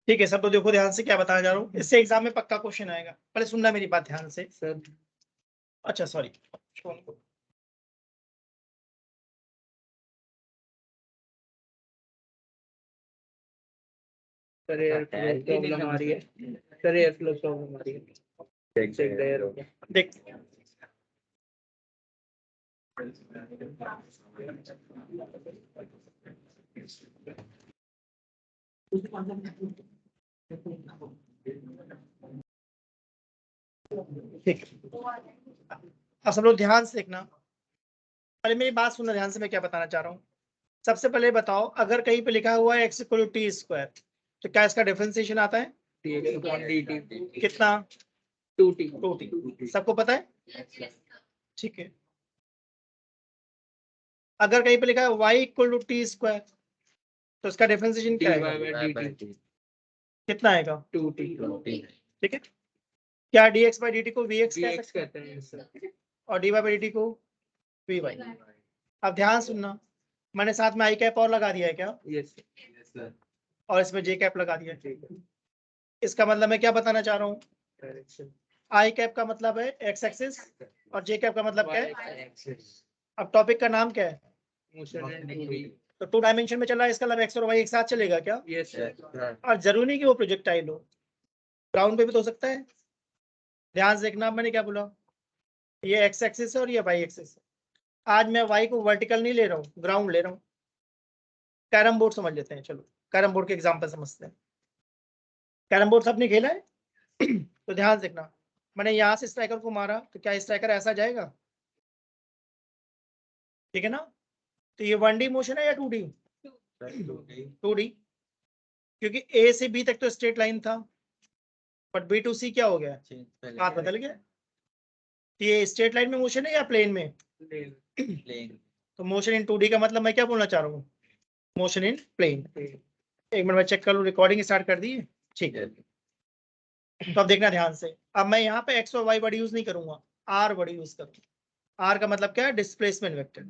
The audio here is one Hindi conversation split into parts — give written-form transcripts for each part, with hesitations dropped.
ठीक है सब, तो देखो ध्यान से क्या बताया जा रहा हूँ, इससे एग्जाम में पक्का क्वेश्चन आएगा। पहले सुनना मेरी बात ध्यान से सर। अच्छा sorry, sir air flow problem आ रही है, सर एयर फ्लो प्रॉब्लम आ रही है, चेक द एयर। देख ठीक, अब सब लोग ध्यान से देखना, पहले मेरी बात सुनना ध्यान से, मैं क्या बताना चाह रहा हूँ। सबसे पहले बताओ, अगर कहीं पे लिखा हुआ है x इक्वल टी स्क्वायर, तो क्या इसका डिफरेंशिएशन आता है? कितना? 2t। सबको पता है? ठीक है। अगर कहीं पे लिखा है y equal to t square, तो इसका डिफरेंशिएशन क्या आएगा? कितना आएगा? 2t। ठीक है। क्या dx बाई dt को vx कह सकते कहते हैं सर, और dy बाई dt को vy? अब ध्यान सुनना, मैंने साथ में आई कैप और लगा दिया है क्या? यस और इसमें जे कैप लगा दिया। इसका मतलब मैं क्या बताना चाह रहा हूँ, डायरेक्शन। आई कैप का मतलब है एक्स एक्सिस और जे कैप का मतलब क्या है? एक्सिस। अब टॉपिक का नाम क्या है? Motion in 2D। तो 2 डायमेंशन में चल रहा है, इसका मतलब एक्स और वाई एक साथ चलेगा क्या? Yes sir. और जरूरी नहीं कि वो प्रोजेक्टाइल हो, ग्राउंड पे भी तो हो सकता है। ध्यान से देखना, मैंने क्या बोला, ये एक्स एक्सिस है और ये वाई एक्सिस है। आज मैं वाई को वर्टिकल नहीं ले रहा हूँ, ग्राउंड ले रहा हूँ। कैरम बोर्ड समझ लेते हैं, चलो कैरम बोर्ड के एग्जाम्पल समझते हैं। कैरम बोर्ड सबने खेला है तो ध्यान से देखना, मैंने यहाँ से स्ट्राइकर को मारा, तो क्या स्ट्राइकर ऐसा जाएगा? ठीक है ना? तो ये 1D मोशन है या 2D? 2D, क्योंकि ए से बी तक तो स्ट्रेट लाइन था, बट बी टू सी क्या हो गया, हाथ बदल गया। तो ये स्ट्रेट लाइन में मोशन है या प्लेन में? प्लेन। तो मोशन इन 2D का मतलब मैं क्या बोलना चाह रहा हूँ, मोशन इन प्लेन। एक मिनट में चेक कर लूँ, रिकॉर्डिंग स्टार्ट कर दी है? ठीक है। तो अब देखना ध्यान से, अब मैं यहाँ पे एक्स और वाई वर्ड यूज नहीं करूंगा, आर वर्ड यूज करूंगा। आर का मतलब क्या है? Displacement vector.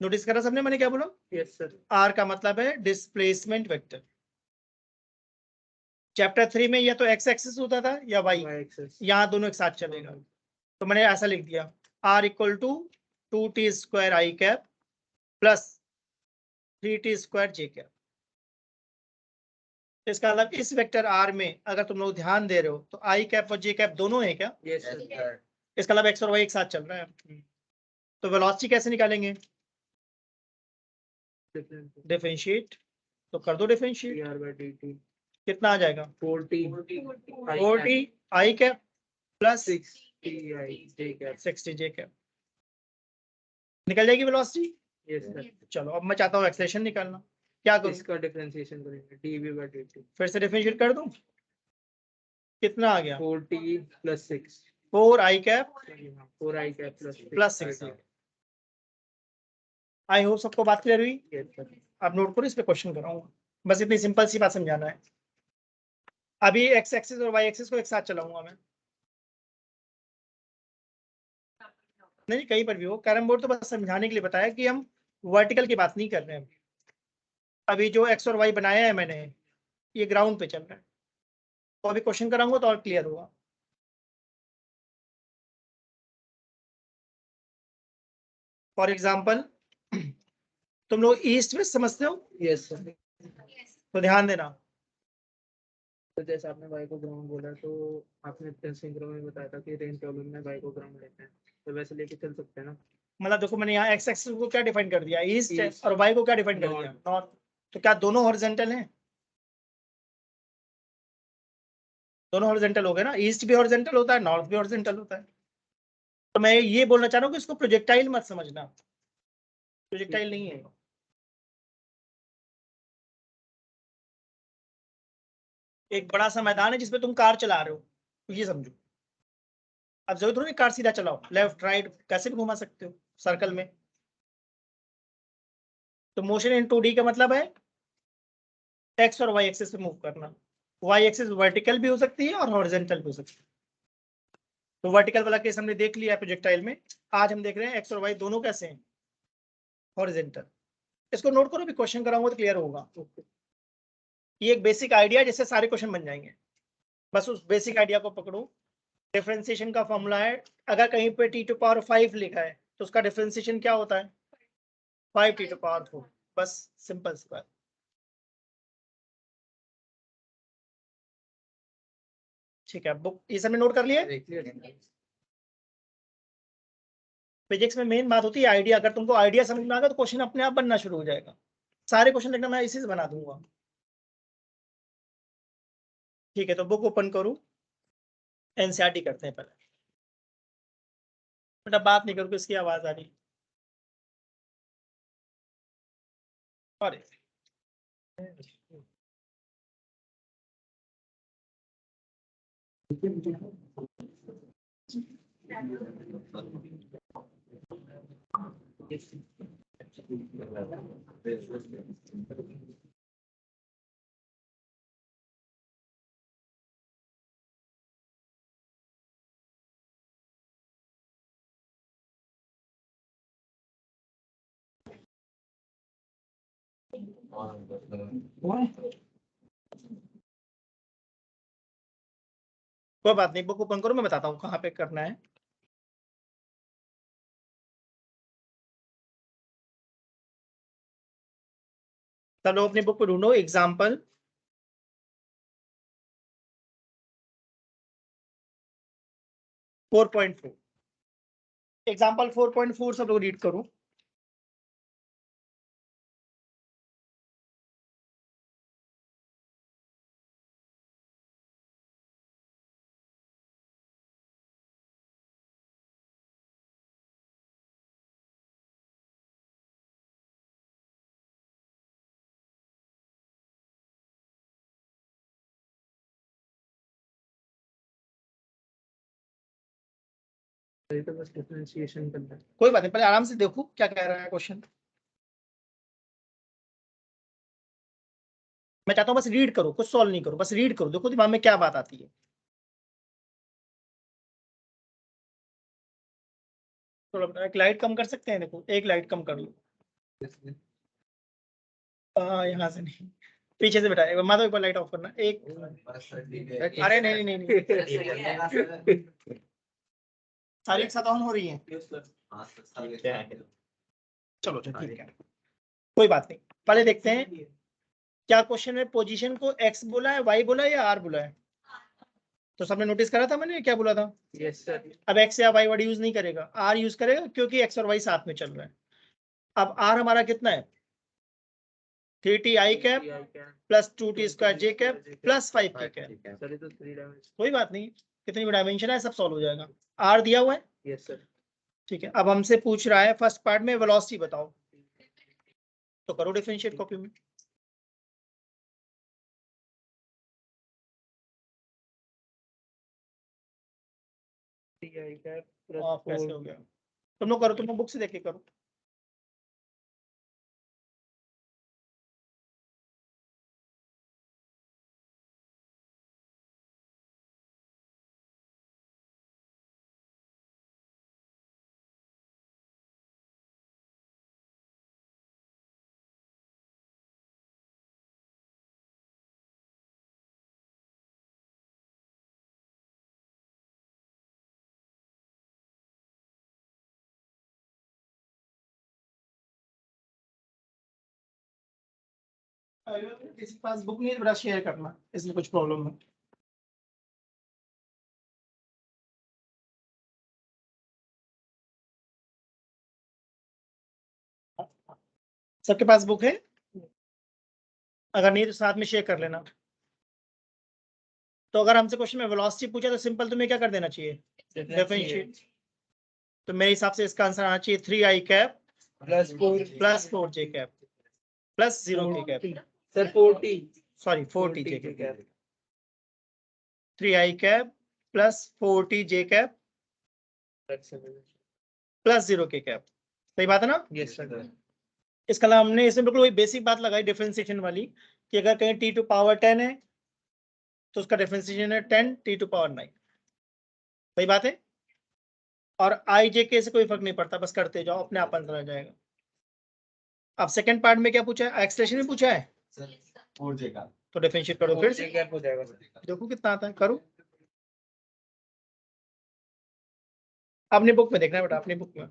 नोटिस करा सबने मैंने क्या बोला? Yes sir. आर का मतलब है डिस्प्लेसमेंट वेक्टर। चैप्टर 3 में या तो एक्स एक्सिस होता था या वाई, यहाँ दोनों एक साथ चलेगा। तो मैंने ऐसा लिख दिया, R equal to 2t square i cap plus 3t square j cap. इसका मतलब इस वेक्टर आर में अगर तुम लोग ध्यान दे रहे हो तो आई कैप और जे कैप दोनों है क्या? Yes sir. इसका मतलब एक्स और वाई एक साथ चल रहा है। तो वेलोसिटी कैसे निकालेंगे? डिफरेंशिएट, तो कर दो डिफरेंशिएट। कितना आ जाएगा? 40 आई कैप प्लस 60 जे कैप। निकल जाएगी वेलोसिटी। Yes sir. चलो अब मैं चाहता हूँ एक्सेलेरेशन निकालना, क्या करूँ? इसका डिफरेंशिएशन करेंगे dv/dt। फिर से डिफरेंशिएट कर दूं, कितना आ गया? 40 plus 6 4 I cap 4 i cap plus 6। I hope सबको बात क्लियर हुई। Yes sir. अब नोट करो, इस पे क्वेश्चन कराऊंगा, बस इतनी सिंपल सी बात समझाना है। अभी एक्स एक्सिस और वाई एक्सिस को एक साथ चलाऊंगा मैं, नहीं कहीं पर भी हो, कैरम बोर्ड तो बस समझाने के लिए बताया कि हम वर्टिकल की बात नहीं कर रहे हैं। अभी जो एक्स और वाई बनाया है मैंने, ये ग्राउंड पे चल रहा है, तो अभी क्वेश्चन कराऊंगा तो और क्लियर होगा। फॉर एग्जाम्पल, तुम लोग ईस्ट वेस्ट समझते हो? Yes sir. तो ध्यान देना, तो जैसे आपने भाई को ग्राउंड बोला, तो आपने सिंक्रो में बताया था कि रेन प्रॉब्लम में भाई को ग्राउंड लेते हैं, तो वैसे लेके चल सकते हैं ना? मतलब देखो मैंने यहाँ एक्स एक्सिस को क्या डिफाइन कर दिया, ईस्ट, East। और वाई को क्या डिफाइन कर दिया, नॉर्थ। तो क्या दोनों हॉरिजॉन्टल हैं? दोनों हॉरिजॉन्टल हो गए ना, ईस्ट भी हॉरिजॉन्टल होता है, नॉर्थ भी हॉरिजॉन्टल होता है। तो मैं ये बोलना चाह रहा हूँ कि इसको प्रोजेक्टाइल मत समझना, प्रोजेक्टाइल नहीं है। एक बड़ा सा मैदान है जिसमें तुम कार चला रहे हो, तो ये समझो। अब जरूरत थोड़ी कार सीधा चलाओ, लेफ्ट राइट कैसे भी घुमा सकते हो सर्कल में। तो मोशन इन 2D का मतलब है एक्स और वाई एक्सिस पे मूव करना। वाई एक्सिस वर्टिकल भी हो सकती है और हॉरिजॉन्टल भी हो सकती है। तो वर्टिकल वाला केस हमने देख लिया प्रोजेक्टाइल में। आज हम देख रहे हैं एक्स और वाई दोनों कैसे हैं, हॉरिजॉन्टल। इसको नोट करो, भी क्वेश्चन कराऊंगा तो क्लियर होगा। ये एक बेसिक आइडिया जिससे सारे क्वेश्चन बन जाएंगे, बस उस बेसिक आइडिया को पकड़ो। डिफरेंशिएशन का फॉर्मूला है, अगर कहीं पे t⁵ लिखा है तो उसका डिफरेंशिएशन क्या होता है, 5t⁴, बस सिंपल सी बात। ठीक है, बुक ये सब नोट कर लिया। फिजिक्स में मेन बात होती है आइडिया, अगर तुमको आइडिया समझ में आ गया तो क्वेश्चन अपने आप बनना शुरू हो जाएगा। सारे क्वेश्चन देखना मैं इसी से बना दूंगा। ठीक है, तो बुक ओपन करूं, एनसीईआरटी करते हैं पहले। बेटा बात नहीं करूँ, इसकी आवाज आ रही। अरे कोई बात नहीं, बुक ओपन करो, मैं बताता हूँ कहाँ पे करना है। सब लोग अपनी बुक पे ढूंढो एग्जाम्पल 4.4। एग्जाम्पल 4.4 सब लोग रीड करो। तो बस डिफरेंशिएशन करना है। कोई बात नहीं, पहले आराम से देखो क्या कह रहा है क्वेश्चन। मैं चाहता हूँ बस रीड करो, कुछ सॉल्व नहीं करो, बस रीड करो, देखो दिमाग में क्या बात आती है। तो एक लाइट कम कर सकते हैं, देखो एक लाइट कम कर लो। यहाँ से नहीं, पीछे से बेटा, एक बार माधव एक बार लाइट ऑफ करना। एक अरे नहीं नहीं नहीं, सारी एक साथ ऑन हो रही है। चलो ठीक है, कोई बात नहीं। पहले देखते हैं क्या क्वेश्चन में पोजीशन को x बोला है, y बोला है या r बोला है। तो सबने नोटिस करा था मैंने क्या बोला था। Yes sir. अब x या y वर्ड यूज नहीं करेगा, r यूज करेगा, क्योंकि x और y साथ में चल रहा है। अब r हमारा कितना है, 3t i cap plus 2t square j cap plus 5k cap. Sir ये तो 3 डायमेंशन। कोई बात नहीं, कितनी भी डायमेंशन है सब सॉल्व हो जाएगा। r दिया हुआ है। Yes sir. ठीक है, अब हमसे पूछ रहा है फर्स्ट पार्ट में वेलोसिटी बताओ, तो करो डिफरेंशिएट कॉपी में। कैसे हो गया, तुम लोग करो, तुम लोग बुक से देख के करो। किसी के पास बुक नहीं है तो बड़ा शेयर करना, इसमें कुछ प्रॉब्लम है। सबके पास बुक है, अगर नहीं तो साथ में शेयर कर लेना। तो अगर हमसे क्वेश्चन में वेलोसिटी पूछा तो सिंपल तुम्हें क्या कर देना चाहिए, डिफरेंशिएट। तो मेरे हिसाब से इसका आंसर आना चाहिए 3i cap plus 4j cap plus 0k cap. Sir 40 sorry 4t j cap, 3i cap plus 4t j cap plus 0k cap. सही बात है ना। Yes sir. इसका नाम हमने इसमें बिल्कुल वही बेसिक बात लगाई डिफरेंशिएशन वाली, कि अगर कहीं t⁻10 है तो उसका डिफरेंशिएशन है 10t⁻9। सही बात है। और i j k से कोई फर्क नहीं पड़ता, बस करते जाओ, अपने आप आंसर आ जाएगा। अब सेकंड पार्ट में क्या पूछा है, एक्सप्रेशन में पूछा है 4j का तो डिफरेंशिएट करो फिर से, गैप हो जाएगा सर। देखो कितना आता है, करो। अपनी बुक में देखना है बेटा, अपनी बुक में।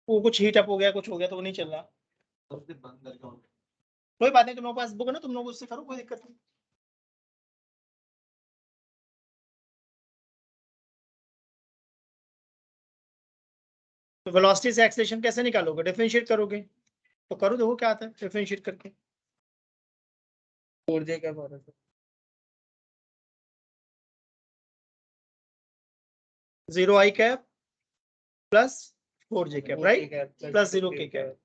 वो कुछ हीट अप हो गया, कुछ हो गया तो वो नहीं चल रहा। कोई बात नहीं, तुम लोगों के पास बुक है ना, तुम लोग उससे करो, कोई दिक्कत नहीं। तो वेलोसिटी से एक्सेलरेशन कैसे निकालोगे? डिफरेंशिएट करोगे। तो करो, देखो क्या आता है डिफरेंशिएट करके। 4j गैप आ रहा है sir. 0 i cap plus 4j cap, right, plus 0 k cap,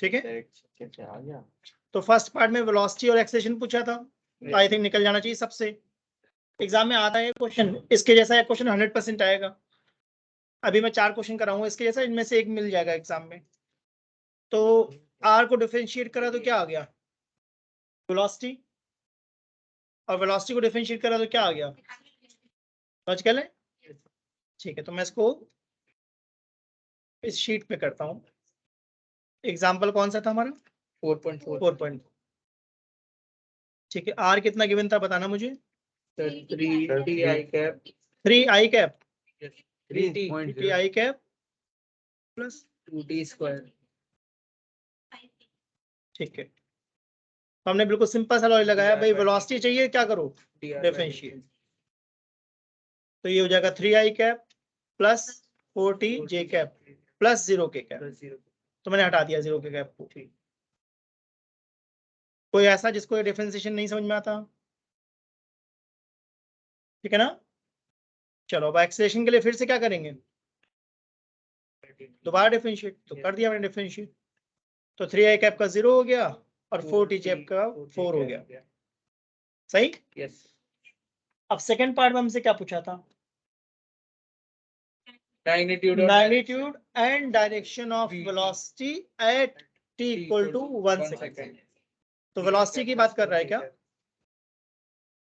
ठीक है। आ गया। तो फर्स्ट पार्ट में वेलोसिटी और एक्सेलरेशन पूछा था, तो आई थिंक निकल जाना चाहिए सबसे। एग्जाम में आता है क्वेश्चन, इसके जैसा एक क्वेश्चन 100% आएगा। अभी मैं 4 क्वेश्चन कराऊंगा इसके जैसा, इनमें से एक मिल जाएगा एग्जाम में। तो आर को डिफरेंशिएट करा तो क्या आ गया? वेलोसिटी। और वेलोसिटी को डिफरेंशिएट करा तो क्या आ गया? लॉजिकल है, ठीक है। तो मैं इसको इस शीट पे करता हूँ। एग्जाम्पल कौन सा था हमारा? 4.4 4. ठीक है, आर कितना गिवन था बताना मुझे। 3 i cap 3 i cap 3 i cap plus 2t square. ठीक है, तो हमने बिल्कुल सिंपल सा लॉजिक लगाया, भाई वेलोसिटी चाहिए, क्या करो? डिफरेंशिएट। तो ये हो जाएगा 3 i cap plus 4t j cap plus 0 k cap. तो मैंने हटा दिया 0 k कैप को। कोई ऐसा जिसको ये डिफरेंशिएशन नहीं समझ में आता? ठीक है ना। चलो अब एक्सेलरेशन के लिए फिर से क्या करेंगे? दोबारा डिफरेंशिएट। तो कर दिया मैंने डिफरेंशिएट। तो 3 i कैप का 0 हो गया और 4t कैप का 4 हो गया। सही। यस। अब सेकंड पार्ट में हमसे क्या पूछा था? Magnitude and direction of velocity at t equal to 1 second. तो वेलोसिटी की बात कर रहा है क्या?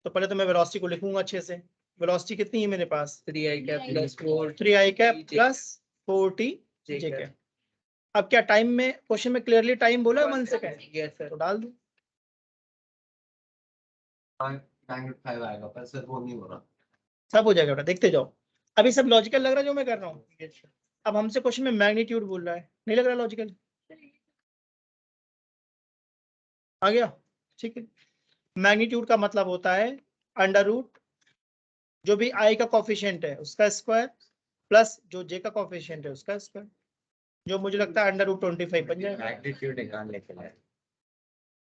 तो पहले तो मैं वेलोसिटी को लिखूंगा अच्छे से। वेलोसिटी कितनी है मेरे पास? 3i cap plus 4 3 i cap plus 4t j cap. अब क्या टाइम में, क्वेश्चन में क्लियरली टाइम बोला 1 सेकंड? Yes sir. तो डाल दो। 5 आएगा पर सर वो नहीं हो रहा। सब हो जाएगा बेटा, देखते जाओ। अभी सब लॉजिकल लग रहा है जो मैं कर रहा हूँ। अब हमसे क्वेश्चन में मैग्नीट्यूड बोल रहा है, नहीं लग रहा लॉजिकल? आ गया, ठीक है। मैग्नीट्यूड का मतलब होता है अंडर रूट जो भी आई का कोफिशिएंट है उसका स्क्वायर प्लस जो जे का कोफिशिएंट है उसका स्क्वायर, जो मुझे लगता है अंडर रूट 25 बन जाएगा। मैग्नीट्यूड निकाल लेके आए।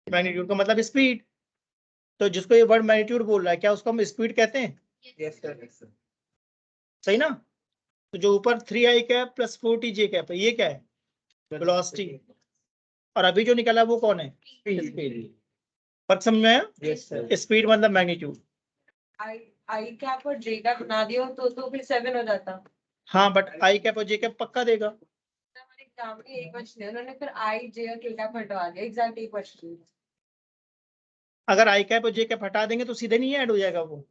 मैग्नीट्यूड का मतलब स्पीड। तो जिसको ये वर्ड मैग्नीट्यूड बोल रहा है, क्या उसको हम स्पीड कहते हैं? Yes sir. सही ना। तो जो ऊपर 3 i cap plus 4t j cap है, ये क्या है? वेलोसिटी। और अभी जो निकला वो कौन है? स्पीड। फर्क समझ में आया? Yes sir. स्पीड मतलब मैग्नीट्यूड। आई कैप और जे कैप बना दिया तो फिर 7 हो जाता। हाँ, बट आई कैप और जे कैप पक्का देगा। हमारे एग्जाम में एक क्वेश्चन है, उन्होंने फिर आई जे और के कैप हटवा दिया, एग्जैक्ट एक क्वेश्चन। अगर आई कैप और जे कैप हटा देंगे तो सीधे नहीं ऐड हो जाएगा वो।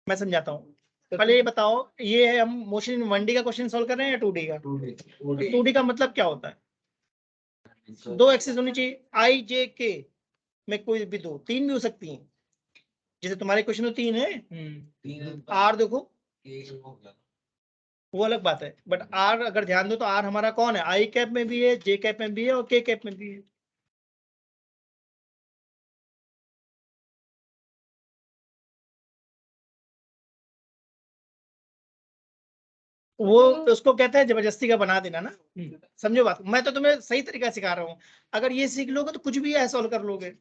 मैं समझाता हूँ। पहले ये बताओ, ये है हम मोशन इन 1D का क्वेश्चन सॉल्व कर रहे हैं या 2D का? 2D का मतलब क्या होता है? दो एक्सिस होनी चाहिए, आई जे के में कोई भी दो, तीन भी हो सकती हैं। जैसे तुम्हारे क्वेश्चन में 3 है, आर देखो वो अलग बात है, बट आर अगर ध्यान दो तो आर हमारा कौन है? आई कैप में भी है, जे कैप में भी है और के कैप में भी है। वो उसको कहते हैं जबरदस्ती का बना देना ना। समझो बात, मैं तो तुम्हें सही तरीका सिखा रहा हूँ। अगर ये सीख लोगे तो कुछ भी सॉल्व कर लोगे।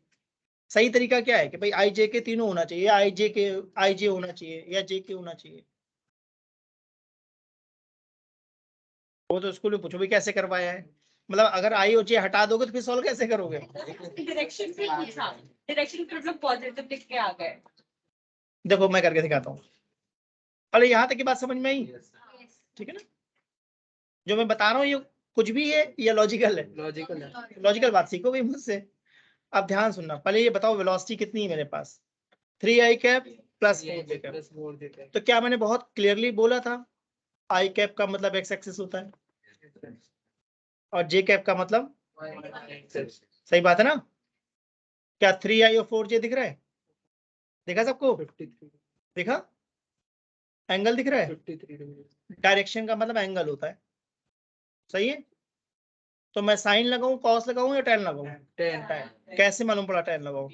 सही तरीका क्या है कि भाई आई जे के तीनों होना चाहिए, आई जे होना चाहिए या जे के होना चाहिए। वो तो स्कूल में पूछो भी कैसे करवाया है, मतलब अगर आई और जे हटा दोगे तो फिर सॉल्व कैसे करोगे? डायरेक्शन से पूछा, डायरेक्शन पे मतलब पॉजिटिव लिख के आ गए। देखो मैं करके दिखाता हूँ। अरे यहाँ तक की बात समझ में आई? ठीक है ना। जो मैं बता रहा हूँ ये कुछ भी है या लॉजिकल है? लॉजिकल है। लॉजिकल बात सीखो भाई मुझसे। अब ध्यान सुनना, पहले ये बताओ वेलोसिटी कितनी है मेरे पास? 3 i cap plus 4j cap. Plus 4j cap. तो क्या मैंने बहुत क्लियरली बोला था, आई कैप का मतलब एक्स एक्सिस होता है और जे कैप का मतलब, सही बात है ना? क्या 3i और 4j दिख रहा है? देखा सबको? 53 देखा? एंगल दिख रहा है? 53 डिग्री। डायरेक्शन का मतलब एंगल होता है, सही है? तो मैं साइन लगाऊं, कॉस लगाऊं या टेन लगाऊं? 10 कैसे मालूम पड़ा टेन लगाऊं?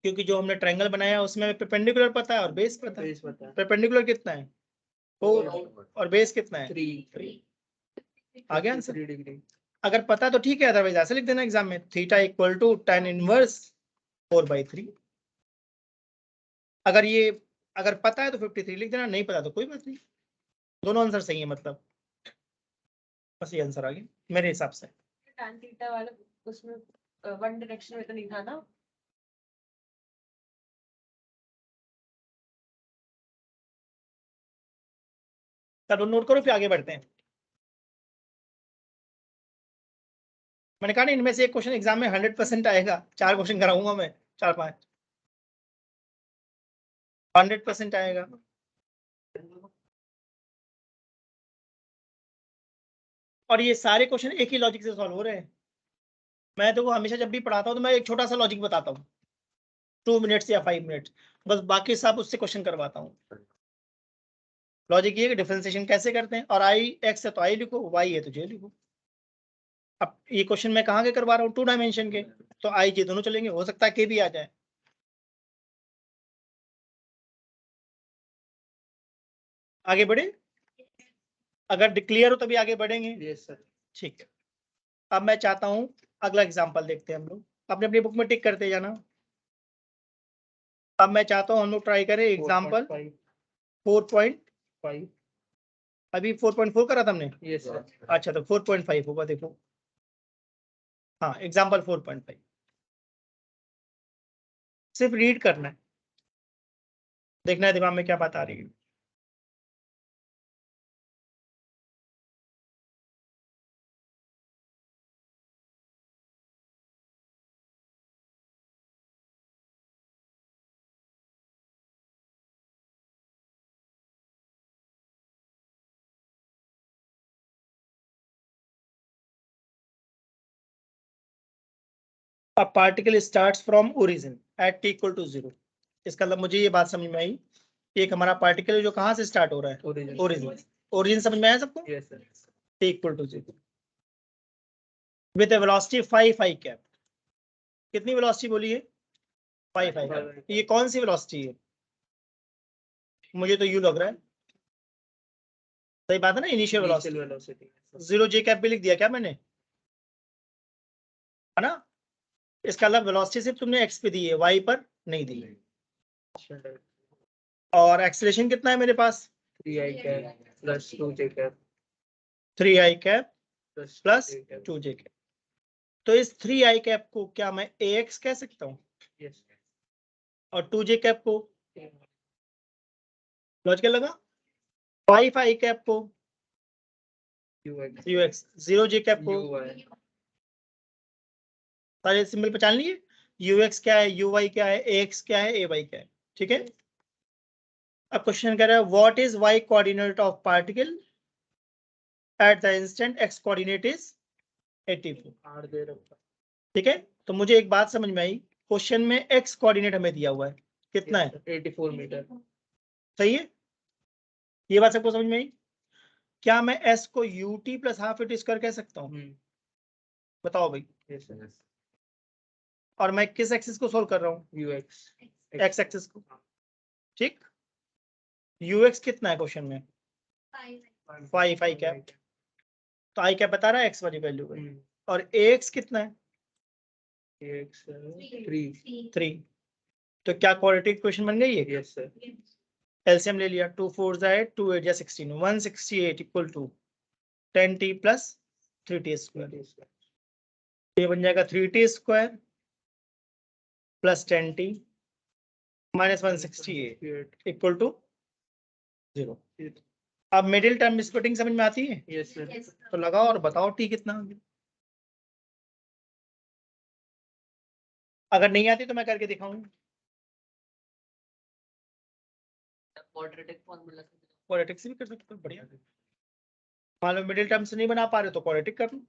क्योंकि जो हमने ट्रायंगल बनाया उसमें परपेंडिकुलर पता है और बेस पता है। बेस बता परपेंडिकुलर कितना है? 4 और बेस कितना है? 3 आ गया आंसर? 3 डिग्री। अगर पता तो ठीक है, अदरवाइज ऐसे लिख देना एग्जाम में, theta equal to tan inverse 4/3। अगर पता है तो 53 लिख देना, नहीं पता तो कोई बात नहीं, दोनों आंसर सही है, मतलब बस ये आंसर आ गया मेरे हिसाब से। tan थीटा वाला उसमें वन डायरेक्शन में तो नहीं था ना? तब नोट करो फिर आगे बढ़ते हैं। मैंने कहा ना इनमें से एक क्वेश्चन एग्जाम में 100% आएगा, 4 क्वेश्चन कराऊंगा मैं, 4-5 100% आएगा। और ये सारे क्वेश्चन एक ही लॉजिक से सॉल्व हो रहे हैं। मैं तो हमेशा जब भी पढ़ाता हूँ तो मैं एक छोटा सा लॉजिक बताता हूँ, 2 मिनट्स या 5 मिनट्स, बस बाकी सब उससे क्वेश्चन करवाता हूँ। लॉजिक ये कि डिफरेंशिएशन कैसे करते हैं, और आई एक्स है तो आई लिखो, वाई है तो जे लिखो। अब ये क्वेश्चन मैं कहाँ के करवा रहा हूँ, 2 डायमेंशन के, तो आई जे दोनों चलेंगे, हो सकता है के भी आ जाए। आगे बढ़े, अगर क्लियर हो तभी आगे बढ़ेंगे। Yes sir. ठीक है, अब मैं चाहता हूं अगला एग्जांपल देखते हैं हम लोग, अपने अपनी बुक में टिक करते जाना। अब मैं चाहता हूं हम लोग ट्राई करें एग्जांपल 4.5। अभी 4.4 करा था हमने। Yes sir. अच्छा तो 4.5 होगा, देखो हाँ एग्जांपल 4.5, सिर्फ रीड करना है, देखना है दिमाग में क्या बात आ रही है। अब particle starts from origin at t equal to 0। इसका मतलब मुझे ये बात समझ में आई, एक हमारा पार्टिकल है जो कहाँ से स्टार्ट हो रहा है, ओरिजिन। ओरिजिन समझ में आया सबको? Yes sir. t equal to 0 with velocity 5 i cap. कितनी वेलोसिटी बोली है? 5 i कैप। ये कौन सी वेलोसिटी है? मुझे तो यू लग रहा है, सही बात है ना, इनिशियल वेलोसिटी। 0 j कैप भी लिख दिया क्या मैंने, है ना? इसका मतलब वेलोसिटी सिर्फ तुमने x पे दी है, y पर नहीं दी। और एक्सेलरेशन कितना है मेरे पास? 3i cap plus 2j cap 3i cap plus 2j 2j cap. तो इस 3i कैप को क्या मैं ax कह सकता हूँ, यस और 2j कैप को, लॉजिकल लगा? 5i कैप को ux, 0j कैप को, सारे सिंबल पहचान लिए, ux क्या है, uy क्या है, ax क्या है, ay क्या है, ठीक है। अब क्वेश्चन कह रहा है what is y coordinate of particle at the instant x coordinate is 84। ठीक है, तो मुझे एक बात समझ में आई, क्वेश्चन में x कोऑर्डिनेट हमें दिया हुआ है, कितना है? 84 मीटर। सही है, ये बात सबको समझ में आई? क्या मैं s को ut plus half it square कह सकता हूँ? बताओ भाई। Yes sir. और मैं किस एक्सिस को सोल्व कर रहा हूँ? ux x एक्सिस को, ठीक। ux कितना है क्वेश्चन में? 5 i कैप, तो i कैप बता रहा है x वाली वैल्यू है, और ax कितना है? ax 3। तो क्या क्वाड्रेटिक इक्वेशन बन गई है? Yes sir. एलसीएम ले लिया, 2 4 जाए 2 8 या 16, 168 equal to 10t plus 3t square. ये बन जाएगा 3t square plus 10t minus 168 equal to 0। अब मिडिल टर्म स्प्लिटिंग समझ में आती है? Yes sir. तो लगाओ और बताओ t कितना आ गया। अगर नहीं आती तो मैं करके दिखाऊंगा। क्वाड्रेटिक फॉर्मूला से क्वाड्रेटिक से भी कर सकते हो, बढ़िया। मान लो मिडिल टर्म्स नहीं बना पा रहे तो क्वाड्रेटिक कर लो।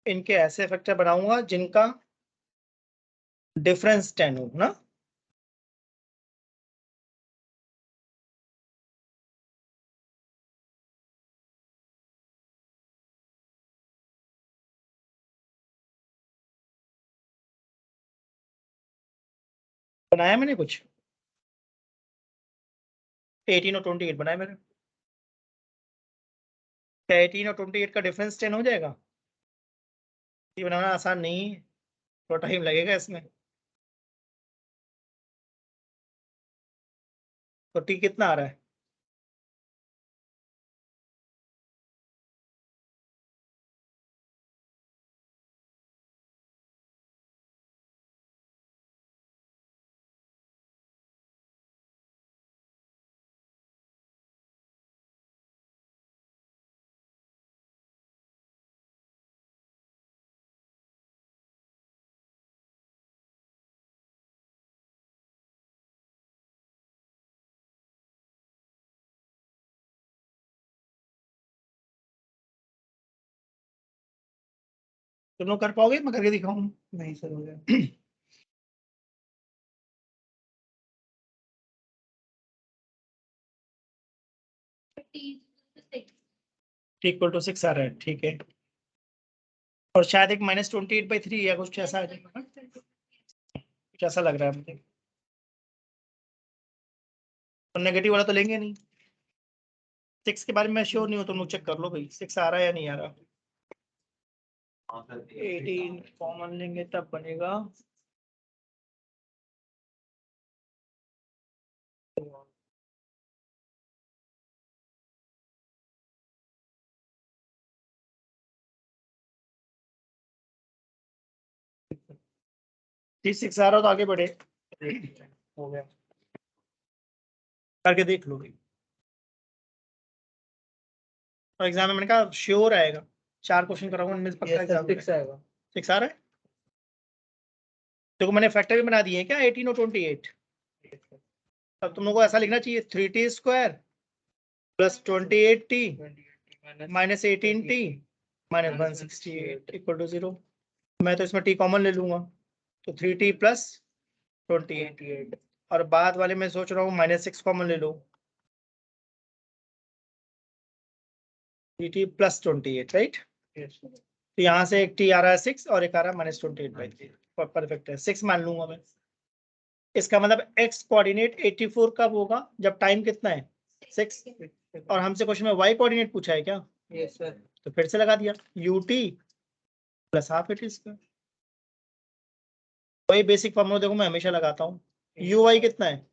इनके ऐसे फैक्टर बनाऊंगा जिनका डिफरेंस 10 हो ना। बनाया मैंने कुछ 18 और 28 बनाया मैंने। क्या 18 और 28 का डिफरेंस 10 हो जाएगा? ये बनाना आसान नहीं है, थोड़ा टाइम लगेगा इसमें। तो टी कितना आ रहा है? तुम लोग कर पाओगे? मैं करके दिखाऊं? नहीं सर हो गया। इक्वल टू 6 आ रहा है, ठीक है। और शायद एक -28/3 या कुछ ऐसा आ जाएगा ना? कुछ ऐसा लग रहा है मुझे। तो नेगेटिव वाला तो लेंगे नहीं। 6 के बारे में मैं श्योर नहीं हूँ, तुम लोग चेक कर लो भाई 6 आ रहा है या नहीं आ रहा। 18 कॉमन लेंगे तब बनेगा। तीस 6 आ रहा हो तो आगे बढ़े। हो गया, करके देख लो भाई। और एग्जाम में मैंने कहा श्योर आएगा, 4 क्वेश्चन कराऊंगा उनमें से पक्का एग्जाम 6 आएगा। 6 आ रहा है। देखो मैंने फैक्टर भी बना दिए हैं क्या 18 और 28। अब तुम लोगों को ऐसा लिखना चाहिए 3t² plus 28t minus 18t minus 168 equal to 0। मैं तो इसमें t कॉमन ले लूंगा तो 3t प्लस 28 और बाद वाले में सोच रहा हूँ -6 कॉमन ले लो, 3t प्लस 28 राइट। तो यहाँ से एक t आ रहा है 6 और एक आ रहा है -28/3। परफेक्ट है, 6 मान लूंगा मैं। इसका मतलब x कोऑर्डिनेट 84 कब होगा? जब टाइम कितना है 6। और हमसे क्वेश्चन में y कोऑर्डिनेट पूछा है क्या? Yes sir. तो फिर से लगा दिया ut plus half it square. वही बेसिक फॉर्मूला देखो मैं हमेशा लगाता हूँ। uy कितना है?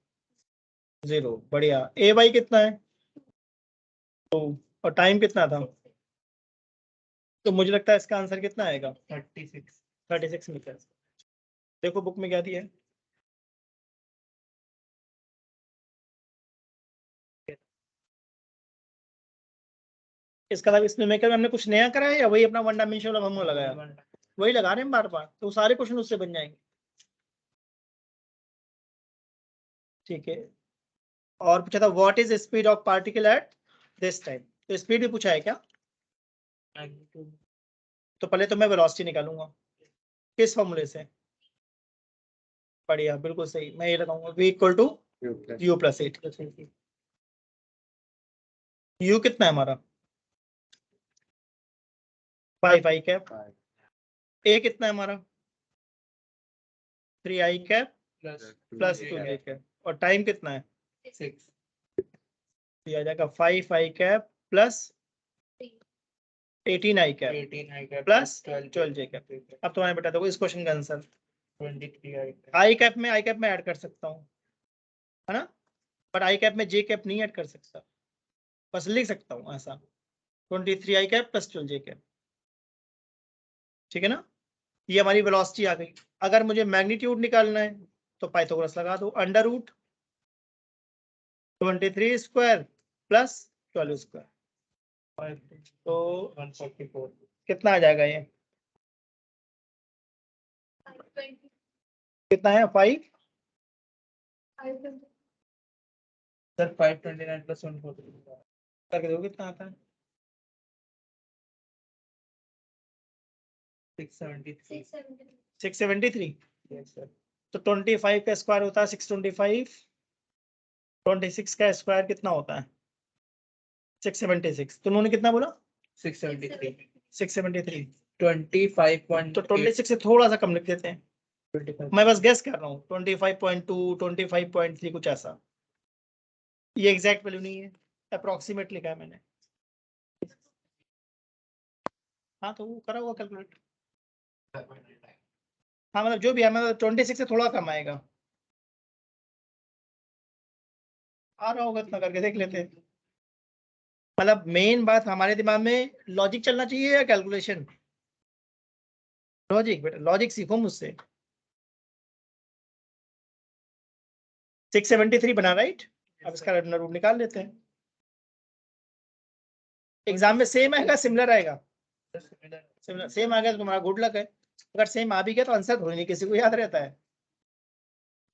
0। बढ़िया। ay कितना है? 2। और टाइम कितना था? तो मुझे लगता है इसका आंसर कितना आएगा? 36 मीटर। देखो बुक में क्या दिया है। इसका मतलब इसमें मेकर में हमने कुछ नया करा है या वही अपना वन डायमेंशनल फॉर्मूला लगाया? वही लगा रहे हैं बार बार, तो सारे क्वेश्चन उससे बन जाएंगे। ठीक है। और पूछा था what is speed of particle at this time. तो स्पीड भी पूछा है क्या? तो पहले तो मैं वेलोसिटी निकालूंगा किस फॉर्मूले से? बढ़िया, बिल्कुल सही। मैं ये लगाऊंगा v equal to u plus 8। u कितना है हमारा? 5 i कैप। a कितना है हमारा? 3 i cap plus 2 j cap. और टाइम कितना है? 6 दिया जाएगा 5 i cap plus 18 i cap plus 12 j cap. अब तुम्हारे बेटा देखो इस क्वेश्चन का आंसर 23 आई कैप में ऐड कर सकता हूँ, है ना? पर आई कैप में जे कैप नहीं ऐड कर सकता, बस लिख सकता हूँ ऐसा 23 आई कैप प्लस 12 जे कैप। ठीक है ना? ये हमारी वेलोसिटी आ गई। अगर मुझे मैग्नीट्यूड निकालना है तो पाइथागोरस लगा दो, अंडर रूट 23² प्लस 12 स्क्वायर, तो 144 कितना आ जाएगा ये? कितना है 5? सर 529 प्लस 144 करके दो कितना आता है? 673 673। यस सर तो 25 का स्क्वायर होता है 625, 26 का स्क्वायर कितना होता है? 676। तो उन्होंने कितना बोला? 673 673। 25.8 तो 26 से थोड़ा सा कम लिख देते हैं, 25 मैं बस गेस कर रहा हूँ, 25.2, 25.3 कुछ ऐसा। ये एग्जैक्ट वैल्यू नहीं है, अप्रोक्सीमेट लिखा है मैंने। हाँ तो वो करा हुआ कैलकुलेट। हाँ मतलब जो भी है, मतलब 26 से थोड़ा कम आएगा, आ रहा होगा इतना, करके देख लेते हैं। मतलब मेन बात हमारे दिमाग में लॉजिक चलना चाहिए या कैलकुलेशन? लॉजिक, बेटा लॉजिक सीखो मुझसे। 673 बना, राइट? अब इसका अंडर रूट निकाल लेते हैं। एग्जाम में सेम आएगा सिमिलर आएगा? सिमिलर सेम आ गया तो तुम्हारा गुड लक है, अगर सेम आ भी गया तो आंसर थोड़ी नहीं किसी को याद रहता है,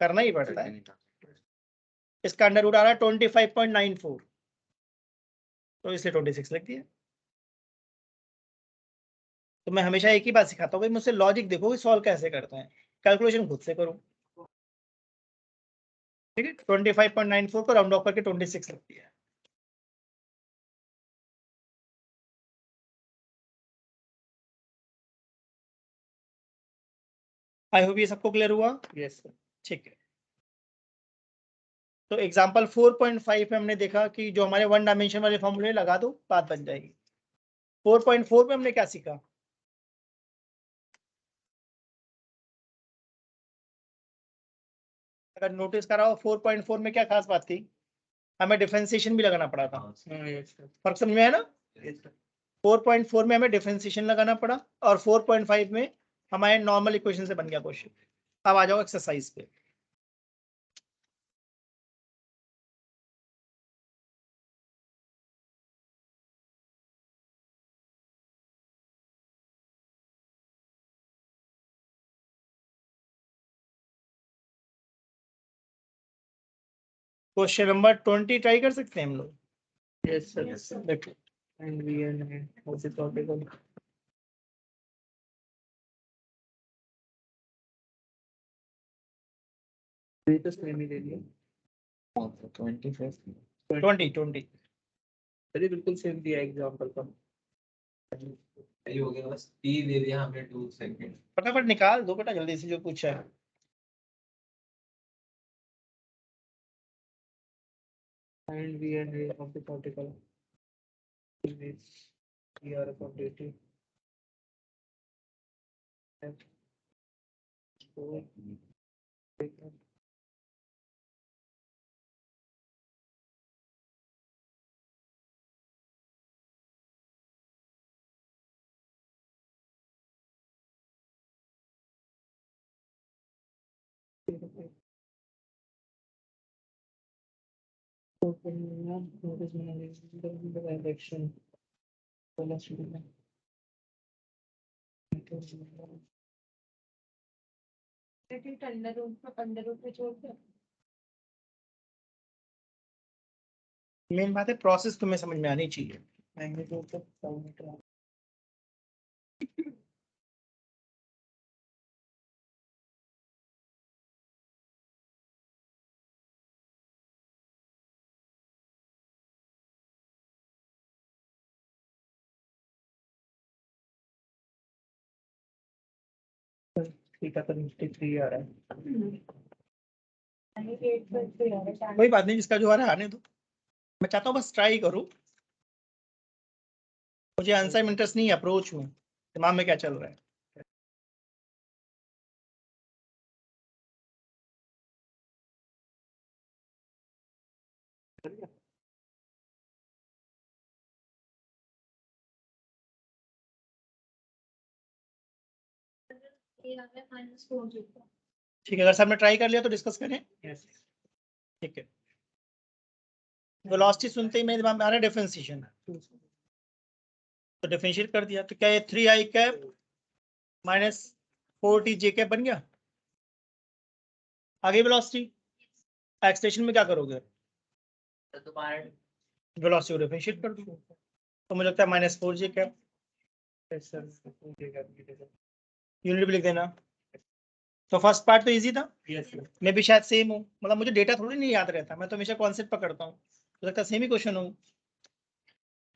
करना ही पड़ता है। इसका अंडर रूट आ रहा है 25.94, तो इसलिए 26 लिख दिया। तो मैं हमेशा एक ही बात सिखाता हूँ भाई, मुझसे लॉजिक देखो कि सॉल्व कैसे करते हैं, कैलकुलेशन खुद से करो। ठीक है, 25.94 को राउंड ऑफ करके 26 लिख दिया। आई होप ये सबको क्लियर हुआ। यस सर ठीक है, तो एग्जांपल 4.5 में हमने देखा कि जो हमारे वन डायमेंशन वाले फॉर्मूले लगा दो, बात बन जाएगी। 4.4 में हमने क्या सीखा? अगर नोटिस करा हो 4.4 में क्या खास बात थी? हमें डिफरेंशिएशन भी लगाना पड़ा था। यस सर फर्क समझ में आया ना? यस सर 4.4 में हमें डिफरेंशिएशन लगाना पड़ा, और 4.5 में हमारे नॉर्मल इक्वेशन से बन गया क्वेश्चन। अब आ जाओ एक्सरसाइज पे। क्वेश्चन नंबर 20 ट्राई कर सकते हैं हम लोग। यस सर देखो and we an how is ऑर्टिकल ये तो सेम ही ले लिया 20 अरे बिल्कुल सेम दिया एग्जांपल का सही हो गया, बस टी दे दिया हमने 2 सेकंड। फटाफट निकाल दो बेटा जल्दी से जो पूछा है। and we and a of the particle is we are quantity and so direction under root में छोड़ दो। मेन बात है प्रोसेस तुम्हें समझ में आनी चाहिए। थीटा का 53 आ रहा है कोई बात नहीं, जिसका जो आ रहा है आने दो। मैं चाहता हूँ बस ट्राई करो, मुझे आंसर में इंटरेस्ट नहीं है, अप्रोच में दिमाग में क्या चल रहा है। ठीक है, अगर सबने ट्राई कर लिया तो डिस्कस करें। यस ठीक है, वेलोसिटी सुनते ही मेरे दिमाग में आ रहा है डिफरेंशिएशन, तो डिफरेंशिएट कर दिया, तो क्या ये 3i cap minus 4t j cap बन गया। आगे वेलोसिटी, एक्सटेंशन में क्या करोगे, तो तुम्हारा वेलोसिटी को डिफरेंशिएट कर दो, तो मुझे लगता है -4j कैप, यूनिट भी लिख देना। तो फर्स्ट पार्ट तो इजी था, मैं भी शायद सेम हूँ, मतलब मुझे डेटा थोड़ी नहीं याद रहता, मैं तो हमेशा कॉन्सेप्ट पकड़ता हूँ, तो लगता है सेम ही क्वेश्चन हो।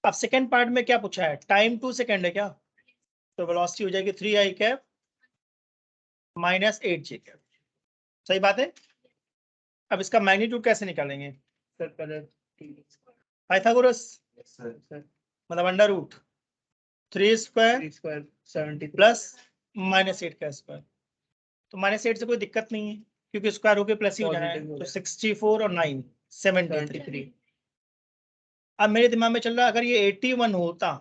अब सेकंड पार्ट में क्या पूछा है, टाइम 2 सेकंड है क्या, तो वेलोसिटी हो जाएगी 3i cap minus 8j cap, सही बात है। अब इसका मैग्नीट्यूड कैसे निकालेंगे, सर पहले पाइथागोरस, सर मतलब under root 3 square square 73 plus -8 का स्क्वायर, तो -8 से कोई दिक्कत नहीं है क्योंकि स्क्वायर होके प्लस ही हो जाना है, Positive हो तो जाए। 64 और 9 73। 73 अब मेरे दिमाग में चल रहा है अगर ये 81 होता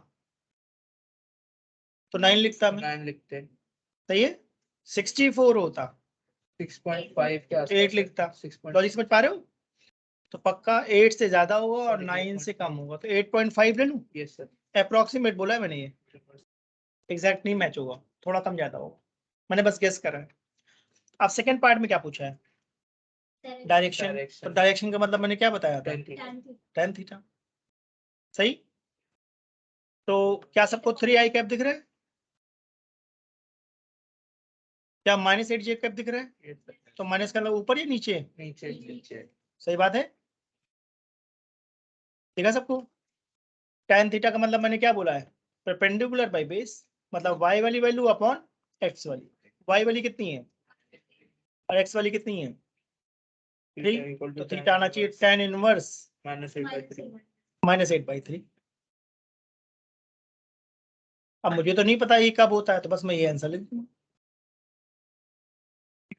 तो 9 लिखता मैं, 9 लिखते, सही है, 64 होता 6.5 के आसपास 8 लिखता, 6. लॉजिक समझ पा रहे हो, तो पक्का 8 से ज्यादा होगा और 9 से कम होगा, तो 8.5 ले लूं, यस सर, अप्रोक्सीमेट बोला है मैंने, ये एग्जैक्ट नहीं मैच होगा, थोड़ा कम ज्यादा होगा, मैंने बस गेस करा है। अब सेकंड पार्ट में क्या पूछा है, डायरेक्शन, तो डायरेक्शन का मतलब मैंने क्या बताया था, 10 थीटा, सही। तो क्या सबको 3i कैप दिख रहा है, क्या -8j कैप दिख रहा है, तो माइनस का मतलब ऊपर या नीचे, नीचे नीचे सही बात है, दिखा सबको। tan थीटा का मतलब मैंने क्या बोला है, परपेंडिकुलर बाय बेस, मतलब y वाली वैल्यू अपॉन x वाली, y वाली कितनी है और x वाली कितनी है 3, तो थीटा आना चाहिए tan इनवर्स -8/3 -8/3। अब मुझे तो नहीं पता ये कब होता है, तो बस मैं ये आंसर लिख दूंगा,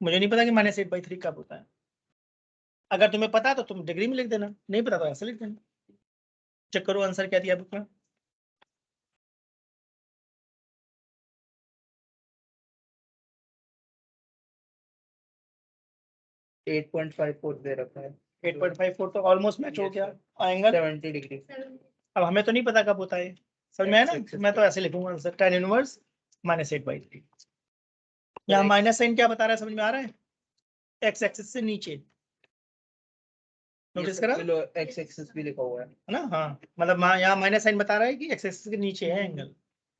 मुझे नहीं पता कि -8/3 कब होता है, अगर तुम्हें पता तो तुम डिग्री में लिख देना, नहीं पता तो ऐसे लिख देना। चेक करो आंसर क्या दिया बुक में, 8.54 दे रखा है, 8.54 तो ऑलमोस्ट मैच हो Yes, गया, sir. एंगल। 70 डिग्री अब हमें तो नहीं पता कब होता है, समझ में आया ना, X-axis मैं तो पे। ऐसे लिखूंगा आंसर, tan इनवर्स -8/3। यहाँ X- माइनस साइन क्या बता रहा है, समझ में आ रहा है, एक्स एक्सिस से नीचे, नोटिस करा बिलो एक्स एक्सिस भी लिखा हुआ है है ना, हाँ, मतलब यहाँ माइनस साइन बता रहा है कि एक्स एक्सिस के नीचे है एंगल,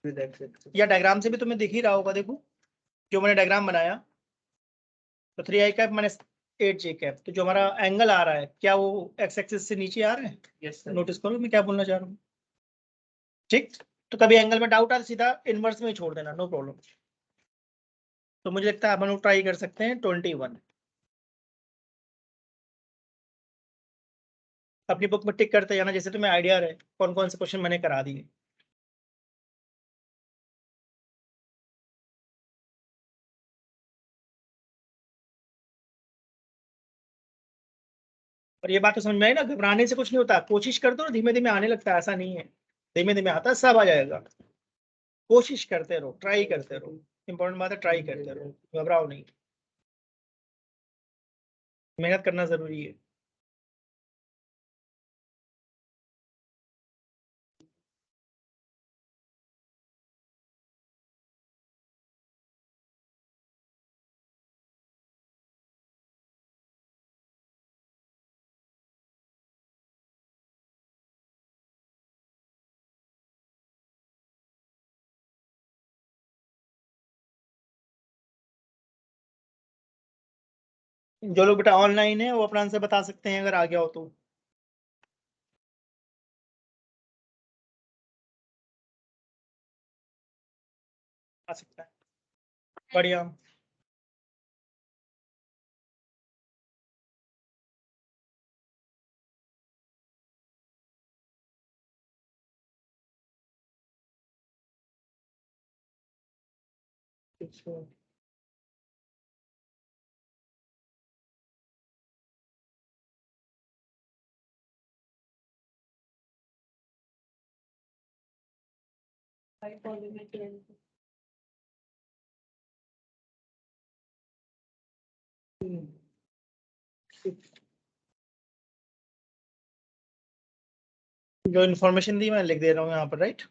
विद एक्स एक्सिस। या डायग्राम से भी तुम्हें दिख ही रहा होगा, देखो जो मैंने डायग्राम बनाया, तो 3i कैप -8j कैप, तो जो हमारा एंगल आ रहा है क्या वो एक्स एक्सिस से नीचे आ रहा है, यस सर, नोटिस करो मैं क्या बोलना चाह रहा हूँ, ठीक। तो कभी एंगल में डाउट आए तो सीधा इनवर्स में ही छोड़ देना, नो प्रॉब्लम। तो मुझे लगता है अपन लोग ट्राई कर सकते हैं 21, अपनी बुक में टिक करते जाना जैसे तुम्हें आइडिया रहे कौन कौन से क्वेश्चन मैंने करा दिए। और ये बात तो समझ में आई ना, घबराने से कुछ नहीं होता, कोशिश कर दो, धीमे धीमे आने लगता है, ऐसा नहीं है, धीमे धीमे आता है, सब आ जाएगा, कोशिश करते रहो, ट्राई करते रहो, इंपॉर्टेंट बात है ट्राई करते रहो, घबराओ नहीं, मेहनत करना जरूरी है। जो लोग बेटा ऑनलाइन है वो अपना आंसर बता सकते हैं अगर आ गया हो तो, आ सकता है, बढ़िया। जो इन्फॉर्मेशन दी मैं लिख दे रहा हूँ यहाँ पर, राइट।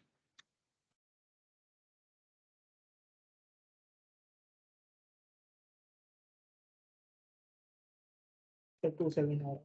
तो 27 आ रहा है।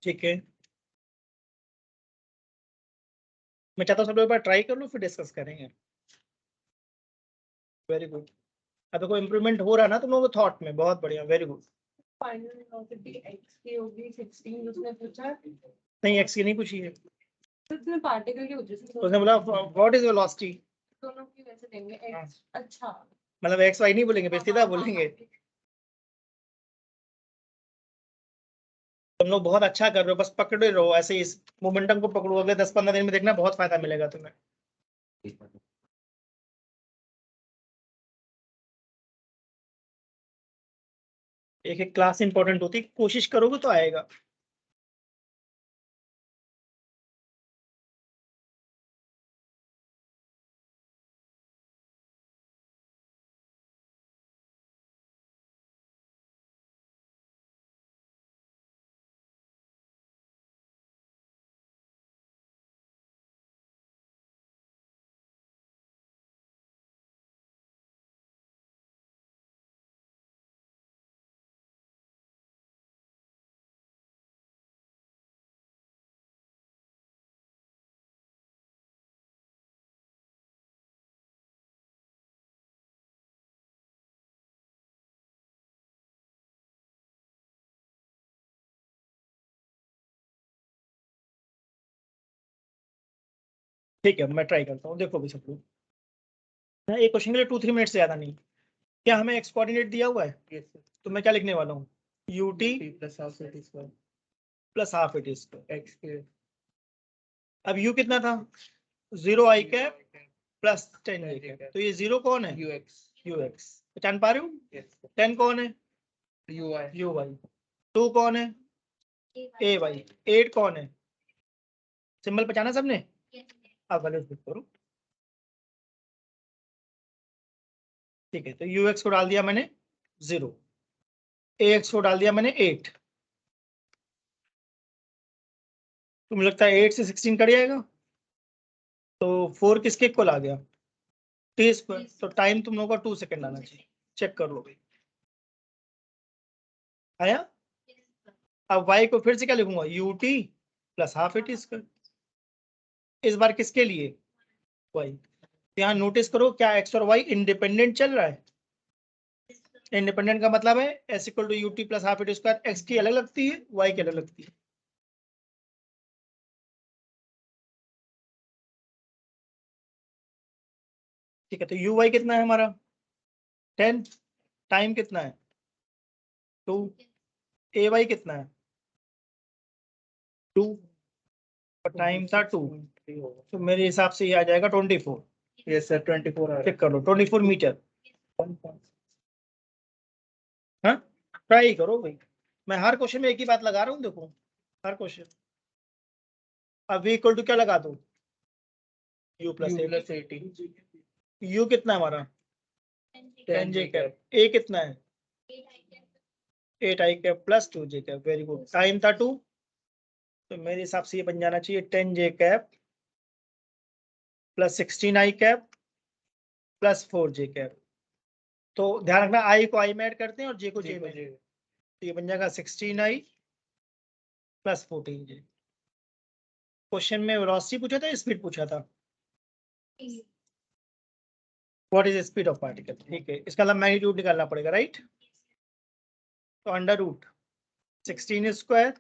ठीक है, मैं चाहता हूँ सब लोग एक बार ट्राई कर लो फिर डिस्कस करेंगे। Very good. अब देखो इम्प्रूवमेंट हो रहा है ना तुम लोगों को थॉट में, बहुत बढ़िया, very good. Final velocity x की होगी 16 उसने पूछा। नहीं एक्स की नहीं पूछी है, उसने पार्टिकल की वजह से उसने बोला व्हाट इज वेलोसिटी, दोनों की वैसे देंगे हाँ। x। अच्छा मतलब एक्स वाई नहीं बोलेंगे, बेइज्जती बोलेंगे। तुम लोग बहुत अच्छा कर रहे हो, बस पकड़े रहो ऐसे ही, इस मोमेंटम को पकड़ो, अगले 10-15 दिन में देखना बहुत फायदा मिलेगा तुम्हें। एक एक क्लास इंपॉर्टेंट होती है, कोशिश करोगे तो आएगा। ठीक है, मैं ट्राई करता हूँ, देखो भी सब लोग। एक क्वेश्चन के लिए 2-3 मिनट से ज्यादा नहीं। क्या हमें एक्स कोऑर्डिनेट दिया हुआ है? Yes sir. तो मैं क्या लिखने वाला हूँ, ut plus half ct square plus half it square. x के अब u कितना था, 0 i cap plus 10 j cap, तो ये 0 कौन है, ux ux। पहचान पा रहे हो? यस 10 कौन है, uy uy। 2 कौन है, ay। 8 कौन है, सिंबल पहचाना सबने? अब वाले उसको करो। ठीक है, तो ux को डाल दिया मैंने 0, ax को डाल दिया मैंने 8। तुम्हें लगता है 8 से 16 कट जाएगा? तो 4 किसके इक्वल आ गया, टी स्क्वायर। तो टाइम तुम लोगों का 2 सेकंड आना चाहिए, चेक कर लो भाई, आया? अब y को फिर से क्या लिखूंगा, ut plus half it square. इस बार किसके लिए, y। यहाँ नोटिस करो क्या x और y इंडिपेंडेंट चल रहा है। इंडिपेंडेंट का मतलब है s equal to ut plus half it square, x की अलग लगती है, y की अलग लगती है। ठीक है, तो uy कितना है हमारा 10, टाइम कितना है 2, ay कितना है 2, और टाइम था 2, तो मेरे हिसाब से ये आ जाएगा 24। यस सर 24 आ चेक कर लो, 24 मीटर। हाँ, ट्राई करो भाई, मैं हर क्वेश्चन में एक ही बात लगा रहा हूँ, देखो हर क्वेश्चन। अब v इक्वल टू क्या लगा दो, u प्लस 80 u कितना है हमारा 10 j कैप, a कितना है 8 i cap plus 2 j cap. Very good, time था 2, तो मेरे हिसाब से ये बन जाना चाहिए 10 j cap plus 16 i cap plus 4 j cap. तो ध्यान रखना i को i में ऐड करते हैं और j को j में, तो ये बन जाएगा 16 i प्लस 14 j। क्वेश्चन में वेलोसिटी पूछा था, स्पीड पूछा था, what is speed of particle. ठीक है, इसका मतलब मैग्नीट्यूड निकालना पड़ेगा, राइट। तो under root 16 square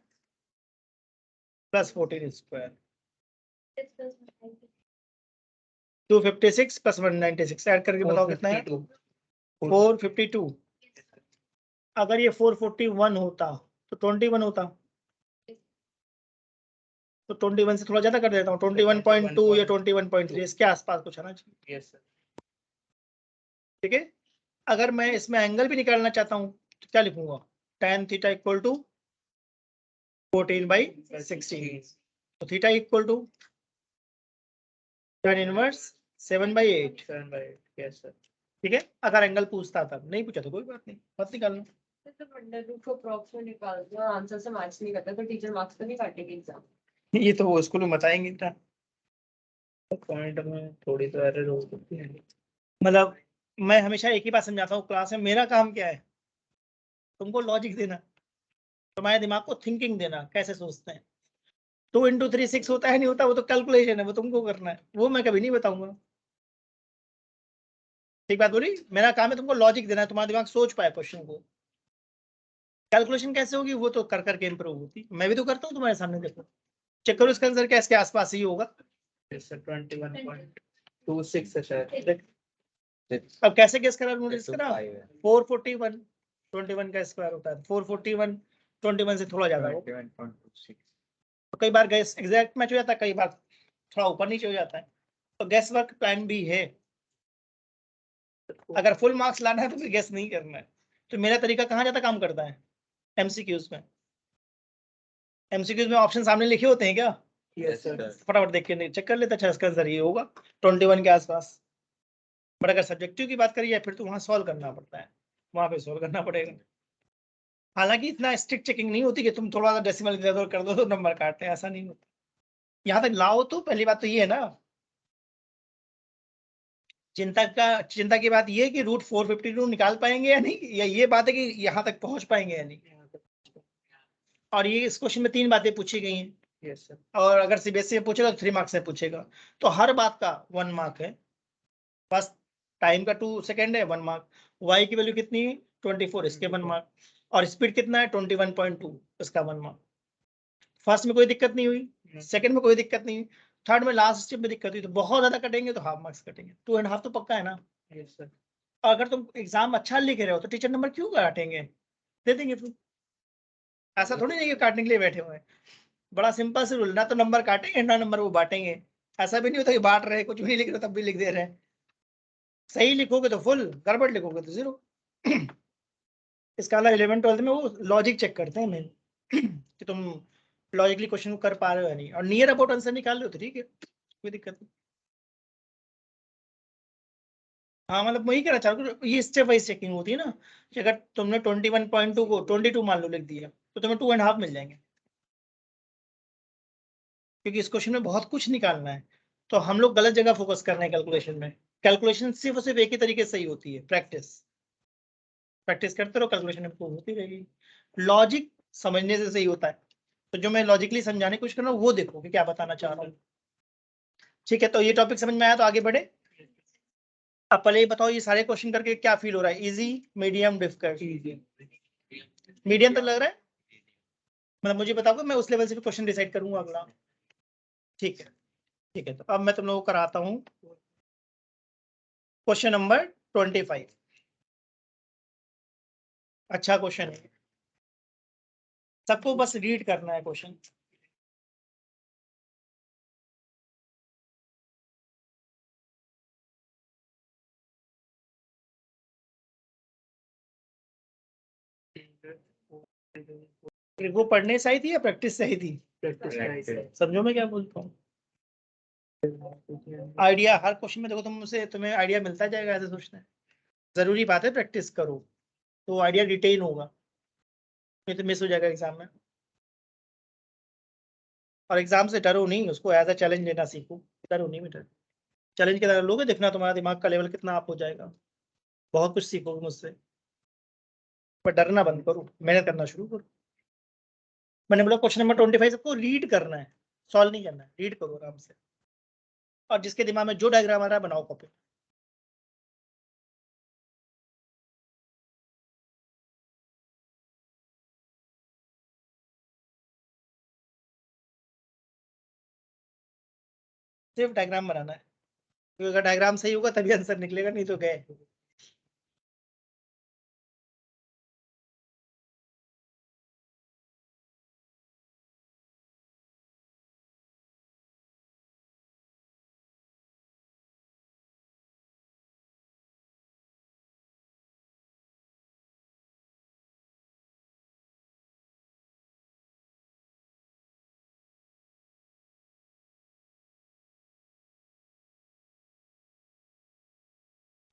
plus 14 square, 256 plus 196 add करके बताओ कितना है, 452। अगर ये 441 होता तो 21 होता, तो 21 से थोड़ा ज्यादा कर देता हूँ, 21.2 या 21.3 इसके आसपास कुछ आना चाहिए। Yes sir. ठीक है, अगर मैं इसमें एंगल भी निकालना चाहता हूँ तो क्या लिखूंगा, tan थीटा इक्वल टू 14/16, तो theta equal to tan inverse 7/8। 7/8 yes sir. ठीक है, अगर एंगल पूछता था, नहीं पूछा तो कोई बात नहीं, मत निकालना। तो अंडर रूट को अप्रॉक्स में निकालते हैं और आंसर से मैच नहीं करता तो टीचर मार्क्स तो नहीं काटेगी एग्जाम। ये तो वो स्कूल में बताएंगे ना, पॉइंट में थोड़ी तो एरर हो सकती है। मतलब मैं हमेशा एक ही बात समझाता हूँ क्लास में, मेरा काम क्या है, तुमको लॉजिक देना, तुम्हारे दिमाग को थिंकिंग देना, कैसे सोचते हैं। 2 × 3 6 होता है नहीं होता, वो तो कैलकुलेशन है, वो तुमको करना है, वो मैं कभी नहीं बताऊंगा। ठीक बात बोली, मेरा काम है तुमको लॉजिक देना है, तुम्हारा दिमाग सोच पाए क्वेश्चन को। कैलकुलेशन कैसे होगी वो तो कर करके इंप्रूव होती, मैं भी तो करता हूँ तुम्हारे सामने, देखो चेक करो इसका आंसर क्या इसके आसपास ही होगा। यस सर 21.26 है शायद। अब कैसे गेस करा नोटिस करा, 5 है 441 21 का स्क्वायर होता है, 441 21 से थोड़ा ज्यादा हो, 21.26 तो कई बार गैस एग्जैक्ट मैच हो जाता है, कई बार थोड़ा ऊपर नीचे हो जाता है, तो गैस वर्क प्लान भी है। अगर फुल मार्क्स लाना है तो फिर गैस नहीं करना है। तो मेरा तरीका कहाँ ज्यादा काम करता है, एमसीक्यूज में। एमसीक्यूज में ऑप्शन सामने लिखे होते हैं क्या, यस सर। फटाफट देख के चेक कर लेता, अच्छा इसका आंसर ये होगा 21 के आसपास। बट अगर सब्जेक्टिव की बात करिए फिर तो वहां सॉल्व करना पड़ता है, वहां पे सॉल्व करना पड़ेगा। हालांकि इतना स्ट्रिक्ट चेकिंग नहीं होती कि तुम थोड़ा सा डेसिमल इधर उधर कर दो तो नंबर काटते हैं, ऐसा नहीं होता। यहाँ तक लाओ तो पहली बात तो ये है ना, चिंता की बात ये है कि रूट 452 निकाल पाएंगे या नहीं, या ये बात है कि यहाँ तक पहुंच पाएंगे या नहीं। और ये इस क्वेश्चन में 3 बातें पूछी गई हैं, यस सर। और अगर सीबीएसई में पूछेगा तो 3 मार्क्स से पूछेगा, तो हर बात का 1 मार्क है। फर्स्ट टाइम का 2 सेकेंड है 1 मार्क, वाई की वैल्यू कितनी है 24 इसके 1 मार्क, और स्पीड कितना है 21.2 इसका 1 मार्क। फर्स्ट में कोई दिक्कत नहीं हुई, सेकंड में कोई दिक्कत नहीं हुई, थर्ड में लास्ट स्टेप में दिक्कत हुई, तो बहुत ज्यादा कटेंगे तो हाफ मार्क्स कटेंगे, 2.5 तो पक्का है ना। Yes sir. और अगर तुम एग्जाम अच्छा लिख रहे हो तो टीचर नंबर क्यों काटेंगे, दे देंगे फिर। ऐसा थोड़ी नहीं कि काटने के लिए बैठे हुए हैं, बड़ा सिंपल से रूल, ना तो नंबर काटेंगे ना नंबर वो बांटेंगे। ऐसा भी नहीं होता कि बांट रहे, कुछ भी लिख रहे हो तब भी लिख दे रहे हैं। सही लिखोगे तो फुल, गड़बड़ लिखोगे तो 0। इसका अलग 11th 12th में वो लॉजिक चेक करते हैं मेन कि तुम लॉजिकली क्वेश्चन को कर पा रहे हो या नहीं, और नियर अबाउट आंसर निकाल रहे हो तो ठीक है, कोई दिक्कत नहीं। हाँ मतलब वही कहना चाह रहा हूँ, ये स्टेप वाइज चेकिंग होती है ना, कि अगर तुमने 21.2 को 22 मान लो लिख दिया तो तुम्हें 2.5 मिल जाएंगे, क्योंकि इस क्वेश्चन में बहुत कुछ निकालना है। तो हम लोग गलत जगह फोकस कर रहे हैं कैलकुलेशन में। कैलकुलेशन सिर्फ और सिर्फ एक ही तरीके से सही होती है, प्रैक्टिस। प्रैक्टिस करते रहो, कैलकुलेशन इंप्रूव होती रहेगी। लॉजिक समझने से सही होता है, तो जो मैं लॉजिकली समझाने की कोशिश कर रहा हूँ वो देखो कि क्या बताना चाह रहा हूँ। ठीक है, तो ये टॉपिक समझ में आया तो आगे बढ़े। अब पहले ये बताओ, ये सारे क्वेश्चन करके क्या फील हो रहा है, इजी मीडियम डिफिकल्ट? मीडियम तक लग रहा है, मतलब मुझे बताओगे, मैं उस लेवल से भी क्वेश्चन डिसाइड करूंगा अगला। ठीक है, ठीक है, तो अब मैं तुम लोगों को कराता हूँ क्वेश्चन नंबर 25। अच्छा क्वेश्चन है, सबको बस रीड करना है क्वेश्चन। वो पढ़ने से आई थी या प्रैक्टिस से आई थी, समझो मैं क्या बोलता हूँ। आइडिया हर क्वेश्चन में देखो, तुमसे तुम्हें आइडिया मिलता जाएगा, ऐसे सोचना है। जरूरी बात है प्रैक्टिस करो तो आइडिया रिटेन होगा, नहीं तो मिस हो जाएगा एग्जाम में। और एग्जाम से डरो नहीं, उसको एज अ चैलेंज लेना सीखो, डरो नहीं बेटा। चैलेंज के तरह लोगे, देखना तुम्हारा दिमाग का लेवल कितना अप हो जाएगा, बहुत कुछ सीखोगे मुझसे। पर डरना बंद करो, मेहनत करना शुरू करो। मैंने बोला क्वेश्चन नंबर 25 सबको रीड करना है, सॉल्व नहीं करना है, रीड करो आराम से। और जिसके दिमाग में जो डायग्राम आ रहा है बनाओ कॉपी। सिर्फ डायग्राम बनाना है, क्योंकि अगर डायग्राम सही होगा तभी आंसर निकलेगा, नहीं तो गए।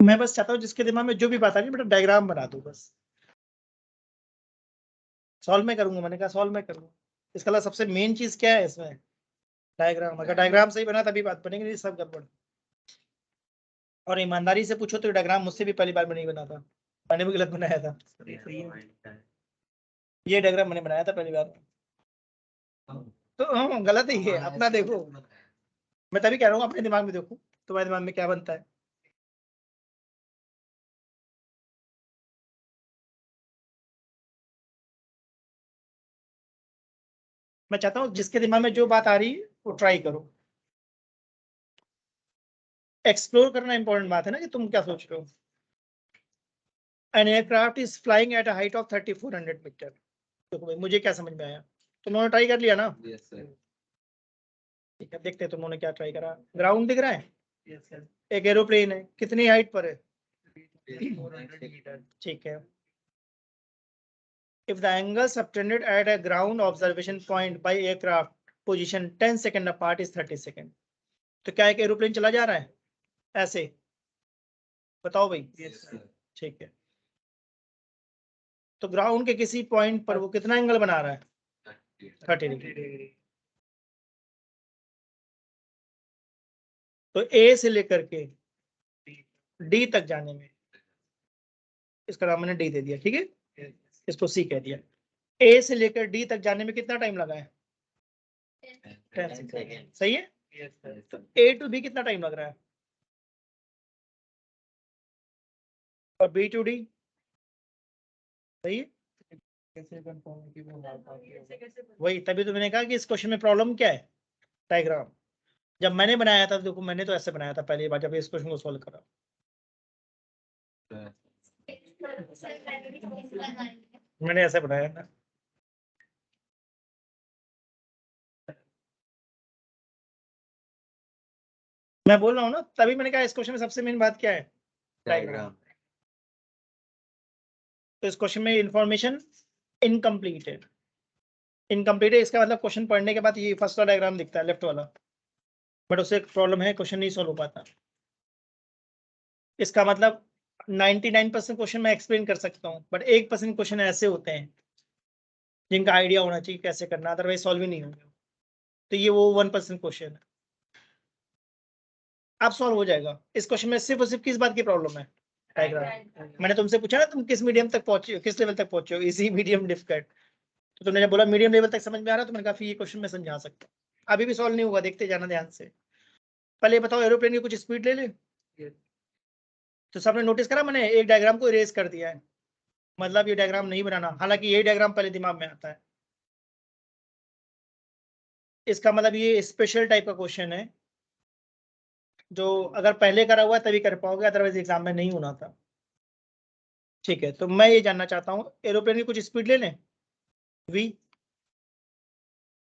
मैं बस चाहता हूँ जिसके दिमाग में जो भी बात आ रही है बेटा डायग्राम बना दो बस। सॉल्व मैं करूंगा, मैंने कहा सॉल्व मैं करूंगा। इसका मतलब सबसे मेन चीज क्या है इसमें? डायग्राम। अगर डायग्राम सही बना तभी बात बनेगी, नहीं सब गड़बड़। और ईमानदारी से पूछो तो डायग्राम मुझसे भी पहली बार में नहीं बना था, मैंने भी गलत बनाया था। ये डायग्राम मैंने बनाया था पहली बार में। तो हाँ गलत ही है, अपना देखो। मैं तभी कह रहा हूँ अपने दिमाग में देखो तुम्हारे दिमाग में क्या बनता है। मैं चाहता हूँ जिसके दिमाग में जो बात आ रही है वो ट्राई करो। एक्सप्लोर करना इंपॉर्टेंट बात है ना कि तुम क्या सोच रहे हो। An aircraft is flying at a height of 3400 metre. देखो भाई मुझे क्या समझ में आया, तुमने ट्राई कर लिया ना? Yes sir. ठीक है, देखते हैं तुमने क्या ट्राई करा। ग्राउंड दिख रहा है, यस सर। एक एरोप्लेन है, कितनी हाइट पर है? 400 मीटर। ठीक है। If the angle subtended at a ground observation point by aircraft position 10 second apart is 30 second. तो क्या एक एरोप्लेन चला जा रहा है ऐसे? बताओ भाई। Yes sir. ठीक है, तो ग्राउंड के किसी पॉइंट पर वो कितना एंगल बना रहा है? 30 डिग्री। डिग्री। तो ए से लेकर के डी तक जाने में, इसका नाम मैंने डी दे दिया, ठीक है, इसको सी कह दिया। ए से लेकर डी तक जाने में कितना टाइम लगा है? 10 सेकेंड। सही है। Yes sir. तो ए टू बी कितना टाइम लग रहा है? और बी टू डी? सही है। कैसे कंफर्म की वो बात आती है? वही, तभी तो मैंने कहा कि इस क्वेश्चन में प्रॉब्लम क्या है? डायग्राम। जब मैंने बनाया था देखो, मैंने तो ऐसे बनाया था पहली बार जब इस क्वेश्चन को सॉल्व करा। मैंने ऐसे बनाया था। मैं बोल रहा हूँ ना, तभी मैंने कहा इस क्वेश्चन में सबसे मेन बात क्या है? डायग्राम। तो इस क्वेश्चन में इंफॉर्मेशन इनकम्प्लीट है। इनकम्प्लीट है इसका मतलब क्वेश्चन पढ़ने के बाद ये फर्स्ट वाला डायग्राम दिखता है लेफ्ट वाला, बट उससे एक प्रॉब्लम है, क्वेश्चन नहीं सॉल्व हो पाता। इसका मतलब 99% क्वेश्चन मैं एक्सप्लेन कर सकता हूँ, बट 1% क्वेश्चन ऐसे होते हैं जिनका आइडिया होना चाहिए कैसे करना, अदरवाइज सॉल्व ही नहीं होंगे। तो ये वो 1% क्वेश्चन है, अब सॉल्व हो जाएगा। इस क्वेश्चन में सिर्फ और सिर्फ किस बात की प्रॉब्लम है? डायग्राम। मैंने तुमसे पूछा ना तुम किस मीडियम तक पहुंचे हो, किस लेवल तक पहुंचे हो? इसी मीडियम डिफिकल्ट। तो तुमने जब बोला मीडियम लेवल तक समझ में आ रहा है तो मैंने कहा फिर ये क्वेश्चन मैं समझा सकता हूँ। अभी भी सॉल्व नहीं होगा, देखते जाना ध्यान से। पहले ये बताओ एरोप्लेन की कुछ स्पीड ले ले। तो सबने नोटिस करा मैंने एक डायग्राम को इरेज कर दिया है, मतलब ये डायग्राम नहीं बनाना, हालांकि ये डायग्राम पहले दिमाग में आता है। इसका मतलब ये स्पेशल टाइप का क्वेश्चन है जो अगर पहले करा हुआ है तभी कर पाओगे, अदरवाइज एग्जाम में नहीं होना था। ठीक है, तो मैं ये जानना चाहता हूँ एरोप्लेन की कुछ स्पीड ले लें v,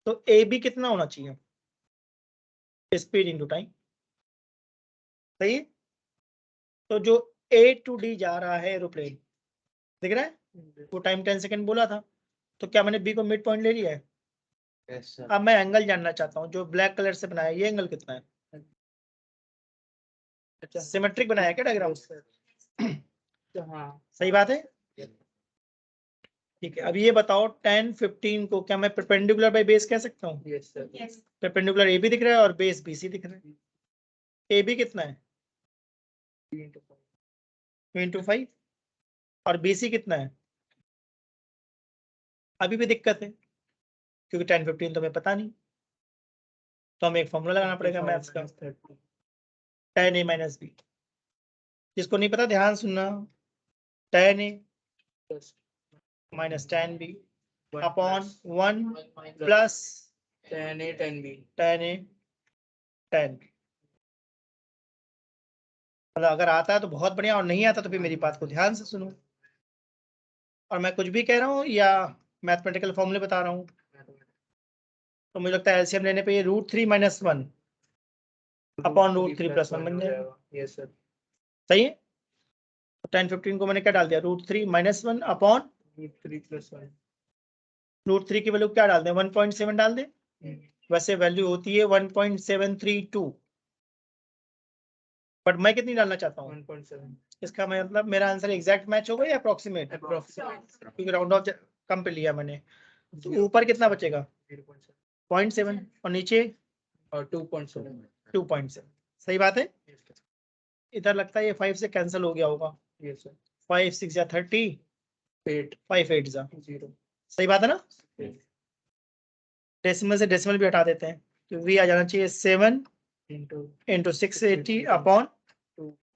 तो ए बी कितना होना चाहिए? Speed into time. सही है। तो जो ए टू डी जा रहा है एरोप्लेन, दिख रहा है वो टाइम 10 सेकंड बोला था, तो क्या मैंने बी को मिड पॉइंट ले लिया है? Yes sir. अब मैं एंगल जानना चाहता हूँ, जो ब्लैक कलर से बनाया ये एंगल कितना है? अच्छा, सिमेट्रिक बनाया क्या डायग्राम? हाँ सही बात है। ठीक है, अब ये बताओ 10 15 को क्या मैं परपेंडिकुलर बाय बेस कह सकता हूँ? Yes sir. Perpendicular A B दिख रहा है और बेस बी सी दिख रहा है। ए बी कितना है? 2 × 5। और बी सी कितना है? अभी भी दिक्कत है क्योंकि 10 15 तो हमें पता नहीं, तो हमें एक फॉर्मूला लगाना पड़ेगा मैथ्स का, tan a - b। जिसको नहीं पता ध्यान सुनना, tan a - tan b upon 1 plus tan A tan B। tan a tan b। मतलब अगर आता है तो बहुत बढ़िया, और नहीं आता तो फिर मेरी बात को ध्यान से सुनो। और मैं कुछ भी कह रहा हूँ या मैथमेटिकल फॉर्मूले बता रहा हूँ, तो मुझे लगता है एलसीएम लेने पे ये √3 - 1 अपॉन √3 + 1 बन जाएगा। Yes sir. सही है। तो 10 15 को मैंने क्या डाल दिया? √3 - 1 अपॉन √3 + 1। √3 की वैल्यू क्या डाल दें? 1.7 डाल दें। वैसे वैल्यू होती है 1.732। बट मैं कितनी डालना चाहता हूँ? 1.7 इसका मतलब मेरा आंसर एग्जैक्ट मैच होगा या अप्रोक्सीमेट? अप्रोक्सीमेट क्योंकि राउंड ऑफ कम पे लिया मैंने, तो ऊपर कितना बचेगा? 0.7 0.7 और नीचे और 2.7 2.7। सही बात है। इधर लगता है ये 5 से कैंसिल हो गया होगा। यस सर 5 6 या 30, 8 5 8 जा। 0 सही बात है ना? डेसिमल से डेसिमल भी हटा देते हैं, तो वी आ जाना चाहिए 7 into इंटू 680 अपॉन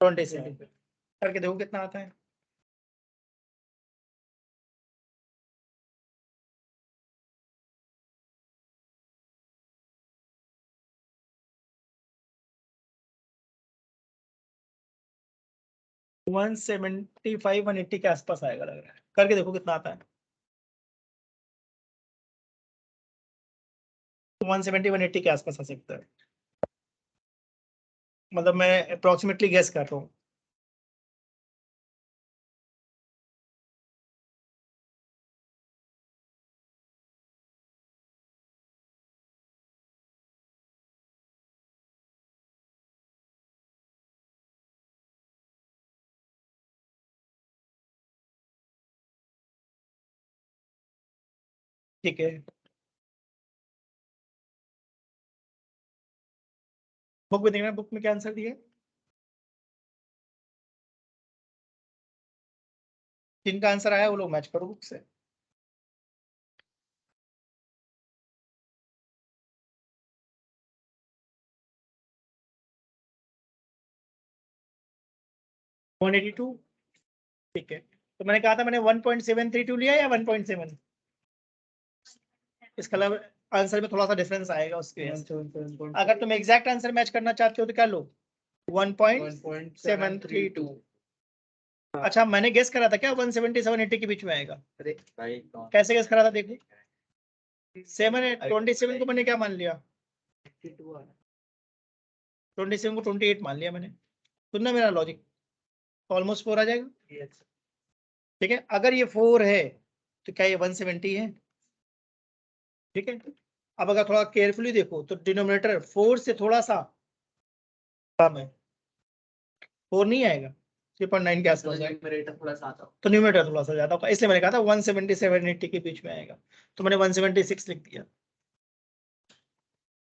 27। 27 करके देखो कितना आता है। वन 175 180 के आसपास आएगा लग रहा है। करके देखो कितना आता है। 170 180 के आसपास आ सकता है, मतलब मैं अप्रोक्सीमेटली गेस कर रहा हूँ। ठीक है, बुक में देखना, बुक में क्या आंसर दिया है। जिनका आंसर आया वो लोग मैच करो बुक से। वन 182। ठीक है, तो मैंने कहा था मैंने 1.732 लिया या 1.7। इसका मतलब आंसर में थोड़ा सा डिफरेंस आएगा उसके वजह से। अगर तुम एग्जैक्ट आंसर मैच करना चाहते हो तो क्या लो, 1.732। अच्छा मैंने गेस करा था क्या 170 780 के बीच में आएगा? अरे कैसे गेस करा था देखो। 27 को मैंने क्या मान लिया? 27 को 28 मान लिया मैंने। सुनना मेरा लॉजिक, ऑलमोस्ट 4 आ जाएगा। ठीक है, अगर ये 4 है तो क्या ये 170 है? ठीक है, अब अगर थोड़ा केयरफुली देखो तो डिनोमिनेटर 4 से थोड़ा सा कम है, 4 नहीं आएगा, 3.9 के आसपास जाएगा। थोड़ा सा आता तो न्यूमरेटर थोड़ा सा ज्यादा होगा, इसलिए मैंने कहा था 170 780 के बीच में आएगा, तो मैंने 176 लिख दिया।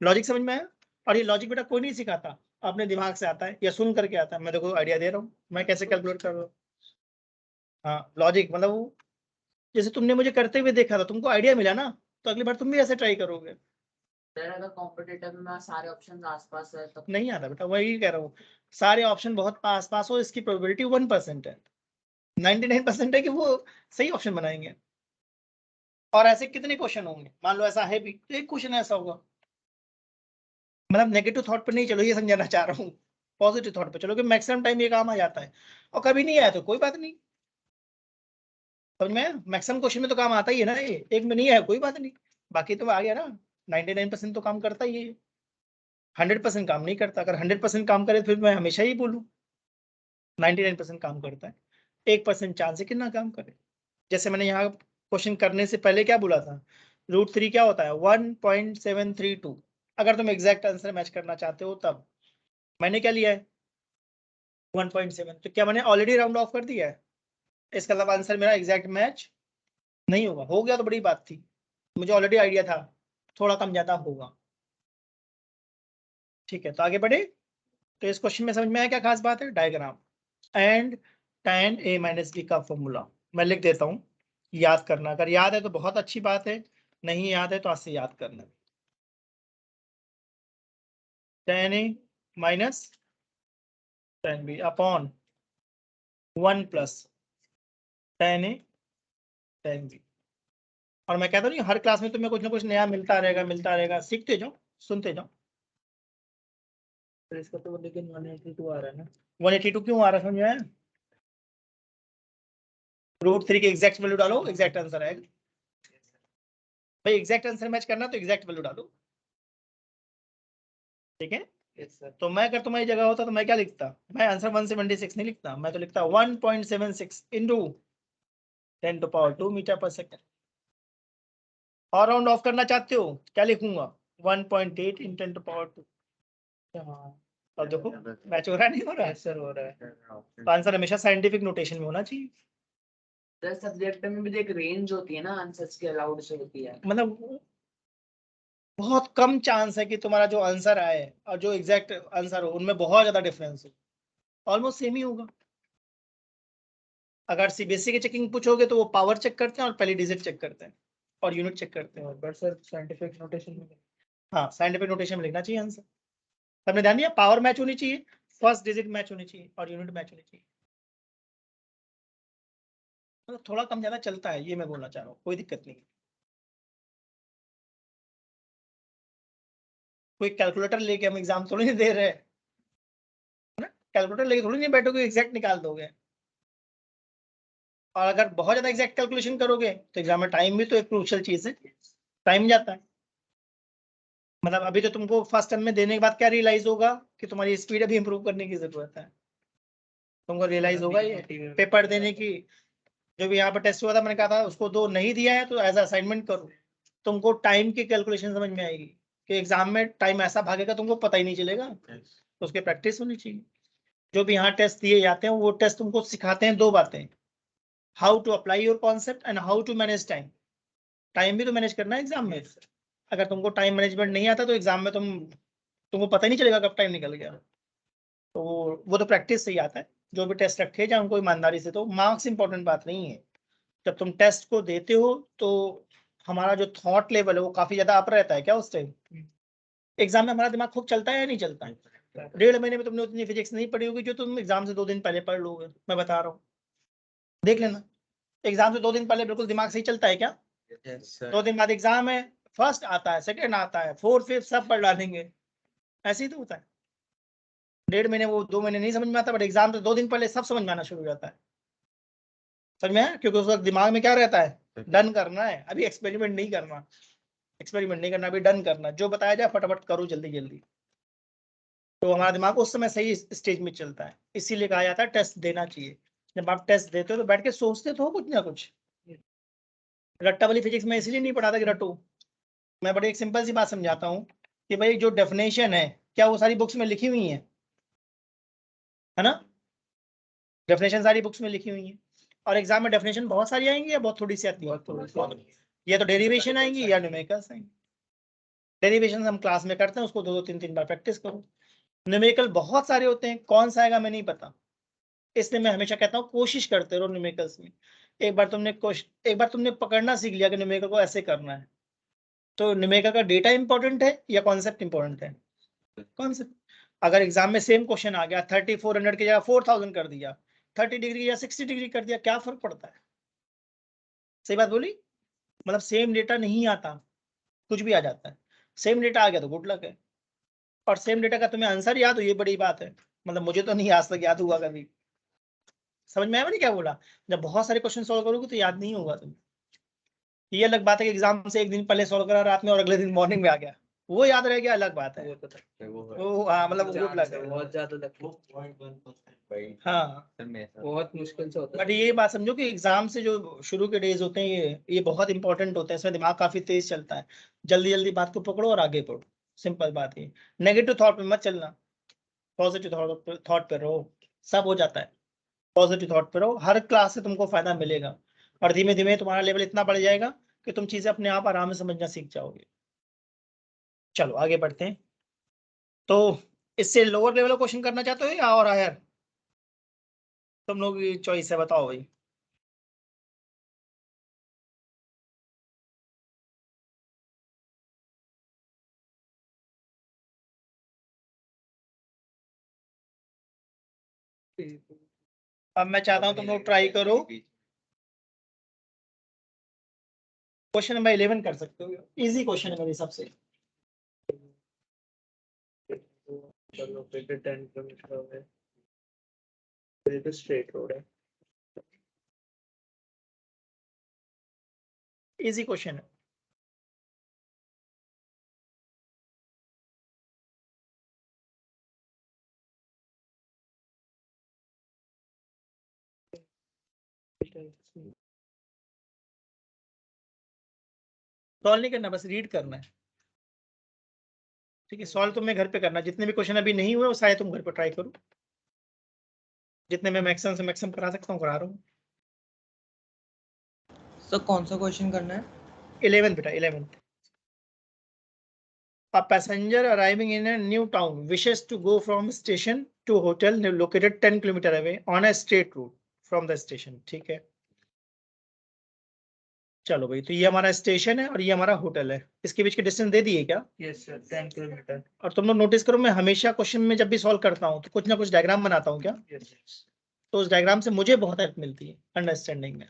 लॉजिक समझ में आया? और ये लॉजिक बेटा कोई नहीं सिखाता, अपने दिमाग से आता है या सुन करके आता है। मैं देखो आइडिया दे रहा हूँ मैं कैसे कैलकुलेट कर रहा हूँ। हाँ लॉजिक मतलब वो जैसे तुमने मुझे करते हुए देखा था, तुमको आइडिया मिला ना, तो अगली बार तुम भी ऐसे ट्राई करोगे। सर अगर कॉम्पिटिटिव में सारे ऑप्शंस आसपास है तो नहीं आता बेटा, वही कह रहा हूँ, सारे ऑप्शन बहुत पास पास हो, इसकी प्रोबेबिलिटी 1% है। 99% है कि वो सही ऑप्शन बनाएंगे। और ऐसे कितने क्वेश्चन होंगे, मान लो ऐसा है भी, तो एक क्वेश्चन ऐसा होगा। मतलब नेगेटिव थॉट पे नहीं चलो, ये समझाना चाह रहा हूँ, पॉजिटिव थॉट पे चलो कि मैक्सिमम टाइम ये काम आ जाता है, और कभी नहीं आया तो कोई बात नहीं। समझ में, मैक्सिमम क्वेश्चन में तो काम आता ही है ना, ये एक में नहीं आया कोई बात नहीं, बाकी तो आ गया ना। 99% तो काम करता ही है, 100% काम नहीं करता। अगर 100% काम करे फिर मैं हमेशा ही बोलूँ 99% काम करता है, 1% चांस है कि ना काम करे। जैसे मैंने यहाँ क्वेश्चन करने से पहले क्या बोला था, √3 क्या होता है 1.732। अगर तुम एग्जैक्ट आंसर मैच करना चाहते हो तब मैंने क्या लिया है 1.7, तो क्या मैंने ऑलरेडी राउंड ऑफ कर दिया है? इसका मतलब आंसर मेरा एग्जैक्ट मैच नहीं होगा। हो गया तो बड़ी बात थी, मुझे ऑलरेडी आइडिया था थोड़ा कम ज्यादा होगा। ठीक है, तो आगे बढ़े। तो इस क्वेश्चन में समझ में आया क्या खास बात है, diagram and tan a - b का फॉर्मूला मैं लिख देता हूँ, याद करना। अगर याद है तो बहुत अच्छी बात है, नहीं याद है तो आज से याद करना। tan a - tan b upon 1 + tan a tan b। और मैं कहता हूँ हर क्लास में तुम्हें कुछ ना कुछ नया मिलता रहेगा, सीखते जाओ, सुनते जाओ। तो इसका तो लेकिन 182 आ रहा है ना। 182 क्यों आ रहा है समझ में आया? √3 की एग्जैक्ट वैल्यू डालो, एग्जैक्ट आंसर आएगा। भाई एग्जैक्ट आंसर मैच करना तो एग्जैक्ट वैल्यू डालो। ठीक है, यस सर तो मैं अगर तुम्हारी जगह होता तो मैं क्या लिखता, मैं आंसर 176 नहीं लिखता, मैं तो लिखता 1.76 इंटू 10⁻² मीटर/सेकंड। और राउंड ऑफ करना चाहते हो क्या लिखूंगा 1.8 × 10⁻²। हाँ और देखो मैच हो रहा है नहीं हो रहा है, सर हो रहा है। तो आंसर हमेशा साइंटिफिक नोटेशन में होना चाहिए। तो सब्जेक्ट में भी एक रेंज होती है ना आंसर्स की, अलाउड से होती है। मतलब बहुत कम चांस है कि तुम्हारा जो आंसर आए और जो एग्जैक्ट आंसर हो उनमें बहुत ज्यादा डिफरेंस हो, ऑलमोस्ट सेम ही होगा। अगर सीबीएसई की चेकिंग पूछोगे तो वो पावर चेक करते हैं और पहली डिजिट चेक करते हैं और यूनिट चेक करते हैं। बट सर साइंटिफिक नोटेशन में हाँ, साइंटिफिक नोटेशन में लिखना चाहिए आंसर। सबने ध्यान दिया, पावर मैच होनी चाहिए, फर्स्ट डिजिट मैच होनी चाहिए और यूनिट मैच होनी चाहिए। मतलब थोड़ा कम ज्यादा चलता है, ये मैं बोलना चाह रहा हूँ, कोई दिक्कत नहीं। कोई कैलकुलेटर लेके हम एग्जाम थोड़ी नहीं दे रहे हैं, है ना? कैलकुलेटर लेके थोड़ी नहीं बैठोगे एग्जैक्ट निकाल दोगे। और अगर बहुत ज्यादा एग्जैक्ट कैलकुलेशन करोगे तो एग्जाम में टाइम भी तो एक क्रूशियल चीज है, टाइम जाता है। मतलब अभी तो तुमको फर्स्ट टर्म में देने के बाद क्या रियलाइज होगा कि तुम्हारी स्पीड अभी इंप्रूव करने की जरूरत है। तुमको रियलाइज होगा ये पेपर देने की। जो भी यहाँ पर टेस्ट हुआ था मैंने कहा था उसको दो, नहीं दिया है तो एज असाइनमेंट करो, तुमको टाइम की कैलकुलेशन समझ में आएगी कि एग्जाम में टाइम ऐसा भागेगा तुमको पता ही नहीं चलेगा। तो उसके प्रैक्टिस होनी चाहिए। जो भी यहाँ टेस्ट दिए जाते हैं वो टेस्ट तुमको सिखाते हैं दो बातें, how to apply your concept and how to manage time. Time भी तो मैनेज करना है एग्जाम में। अगर तुमको टाइम मैनेजमेंट नहीं आता तो एग्जाम में तुमको पता ही नहीं चलेगा कब टाइम निकल गया। तो वो तो प्रैक्टिस से ही आता है। जो भी टेस्ट रखे जाए उनको ईमानदारी से, तो मार्क्स इंपॉर्टेंट बात नहीं है। जब तुम टेस्ट को देते हो तो हमारा जो थॉट लेवल है वो काफी ज्यादा अप रहता है क्या उस टाइम। एग्जाम में हमारा दिमाग खूब चलता है या नहीं चलता है। 1.5 महीने में तुमने उतनी फिजिक्स नहीं पढ़ी होगी जो तुम एग्जाम से 2 दिन पहले पढ़ लोगे, मैं बता रहा हूँ। देख लेना, एग्जाम से 2 दिन पहले बिल्कुल दिमाग सही चलता है क्या। 2 दिन बाद एग्जाम है, फर्स्ट आता है, सेकंड आता है, फोर्थ फिफ्थ सब पढ़ डालेंगे, ऐसे ही तो होता है। 1.5 महीने वो 2 महीने नहीं समझ में आता, बट एग्जाम से 2 दिन पहले सब समझ में आना शुरू हो जाता है। समझ में आया, क्योंकि उस वक्त दिमाग में क्या रहता है, डन करना है, अभी एक्सपेरिमेंट नहीं करना। एक्सपेरिमेंट नहीं करना, अभी डन करना, जो बताया जाए फटाफट करो जल्दी जल्दी। तो हमारा दिमाग उस समय सही स्टेज में चलता है, इसीलिए कहा जाता है टेस्ट देना चाहिए। जब आप टेस्ट देते हो तो बैठ के सोचते तो हो कुछ ना कुछ। रट्टा वाली फिजिक्स में इसलिए नहीं पढ़ाता कि रटो। मैं बड़ी एक सिंपल सी बात समझाता हूँ कि भाई जो डेफिनेशन है क्या वो सारी बुक्स में लिखी हुई है ना। डेफिनेशन सारी बुक्स में लिखी हुई है और एग्जाम में डेफिनेशन बहुत सारी आएंगी या बहुत थोड़ी सी आती है। या तो डेरिवेशन आएंगी या न्यूमेरिकल्स आएंगी। डेरिवेशन हम क्लास में करते हैं, उसको 2-3 बार प्रैक्टिस करो। न्यूमेरिकल बहुत सारे होते हैं, कौन सा आएगा मैं नहीं पता, इसलिए मैं हमेशा कहता हूँ कोशिश करते रहो न्यूमेरिकल्स में। एक बार तुमने पकड़ना सीख लिया कि न्यूमेरिकल को ऐसे करना है, तो न्यूमेरिकल का डेटा इंपॉर्टेंट है या कॉन्सेप्ट इंपॉर्टेंट है। कॉन्सेप्ट। अगर एग्जाम में सेम क्वेश्चन आ गया 3400 की जगह 4000 कर दिया, 30 डिग्री या 60 डिग्री कर दिया, क्या फर्क पड़ता है। सही बात बोली। मतलब सेम डेटा नहीं आता, कुछ भी आ जाता है। सेम डेटा आ गया तो गुड लक है, और सेम डेटा का तुम्हें आंसर याद हो ये बड़ी बात है। मतलब मुझे तो नहीं आज तक याद हुआ कभी। समझ में आया मैंने क्या बोला। जब बहुत सारे क्वेश्चन सॉल्व करोगे तो याद नहीं होगा तुम्हें। ये अलग बात है कि एग्जाम से एक दिन पहले सॉल्व करा रात में और अगले दिन मॉर्निंग में आ गया, वो याद रह गया, अलग बात है। वो तो लगता है, वो हाँ, मतलब वो गुड लक है। बहुत ज्यादा लगता है, हाँ, बहुत मुश्किल से होता बट ये बात समझो कि एग्जाम से जो शुरू के डेज होते हैं ये बहुत इंपॉर्टेंट होते हैं। इसमें दिमाग काफी तेज चलता है। जल्दी जल्दी बात को पकड़ो और आगे बढ़ो, सिंपल बात है। नेगेटिव थॉट में मत चलना, पॉजिटिव थॉट पे रहो, सब हो जाता है। पॉजिटिव थॉट पे रहो, हर क्लास से तुमको फायदा मिलेगा और धीमे धीमे तुम्हारा लेवल इतना बढ़ जाएगा कि तुम चीजें अपने आप आराम से समझना सीख जाओगे। चलो आगे बढ़ते हैं। तो इससे लोअर लेवल का क्वेश्चन करना चाहते हो या और हायर, तुम लोग की चॉइस है, बताओ भाई। है। अब मैं चाहता हूँ तुम लोग ट्राई करो, क्वेश्चन नंबर 11 कर सकते हो, इजी क्वेश्चन है मेरे हिसाब से। चलो फिर 10 किलोमीटर हो गए, ये तो स्ट्रेट रोड है। इजी क्वेश्चन है। सॉल्व नहीं करना, बस रीड करना है। ठीक है, सॉल्व तुम्हें घर पे करना, जितने भी क्वेश्चन अभी नहीं हुए वो सारे तुम घर पे ट्राई करो, जितने मैं मैक्सिमम से मैक्सिमम करा सकता हूँ करा रहा हूँ। सर कौन सा क्वेश्चन करना है? 11th बेटा 11th। A passenger arriving in a new town wishes to go from station to hotel located 10 kilometer away on a straight route from the station। ठीक है, चलो भाई, तो ये हमारा स्टेशन है और ये हमारा होटल है, इसके बीच के डिस्टेंस दे दिए क्या? Yes sir 10 kilometre. और तुम लोग नोटिस करो, मैं हमेशा क्वेश्चन में जब भी सॉल्व करता हूँ तो कुछ ना कुछ डायग्राम बनाता हूँ क्या, यस तो उस डायग्राम से मुझे बहुत हेल्प मिलती है अंडरस्टैंडिंग में।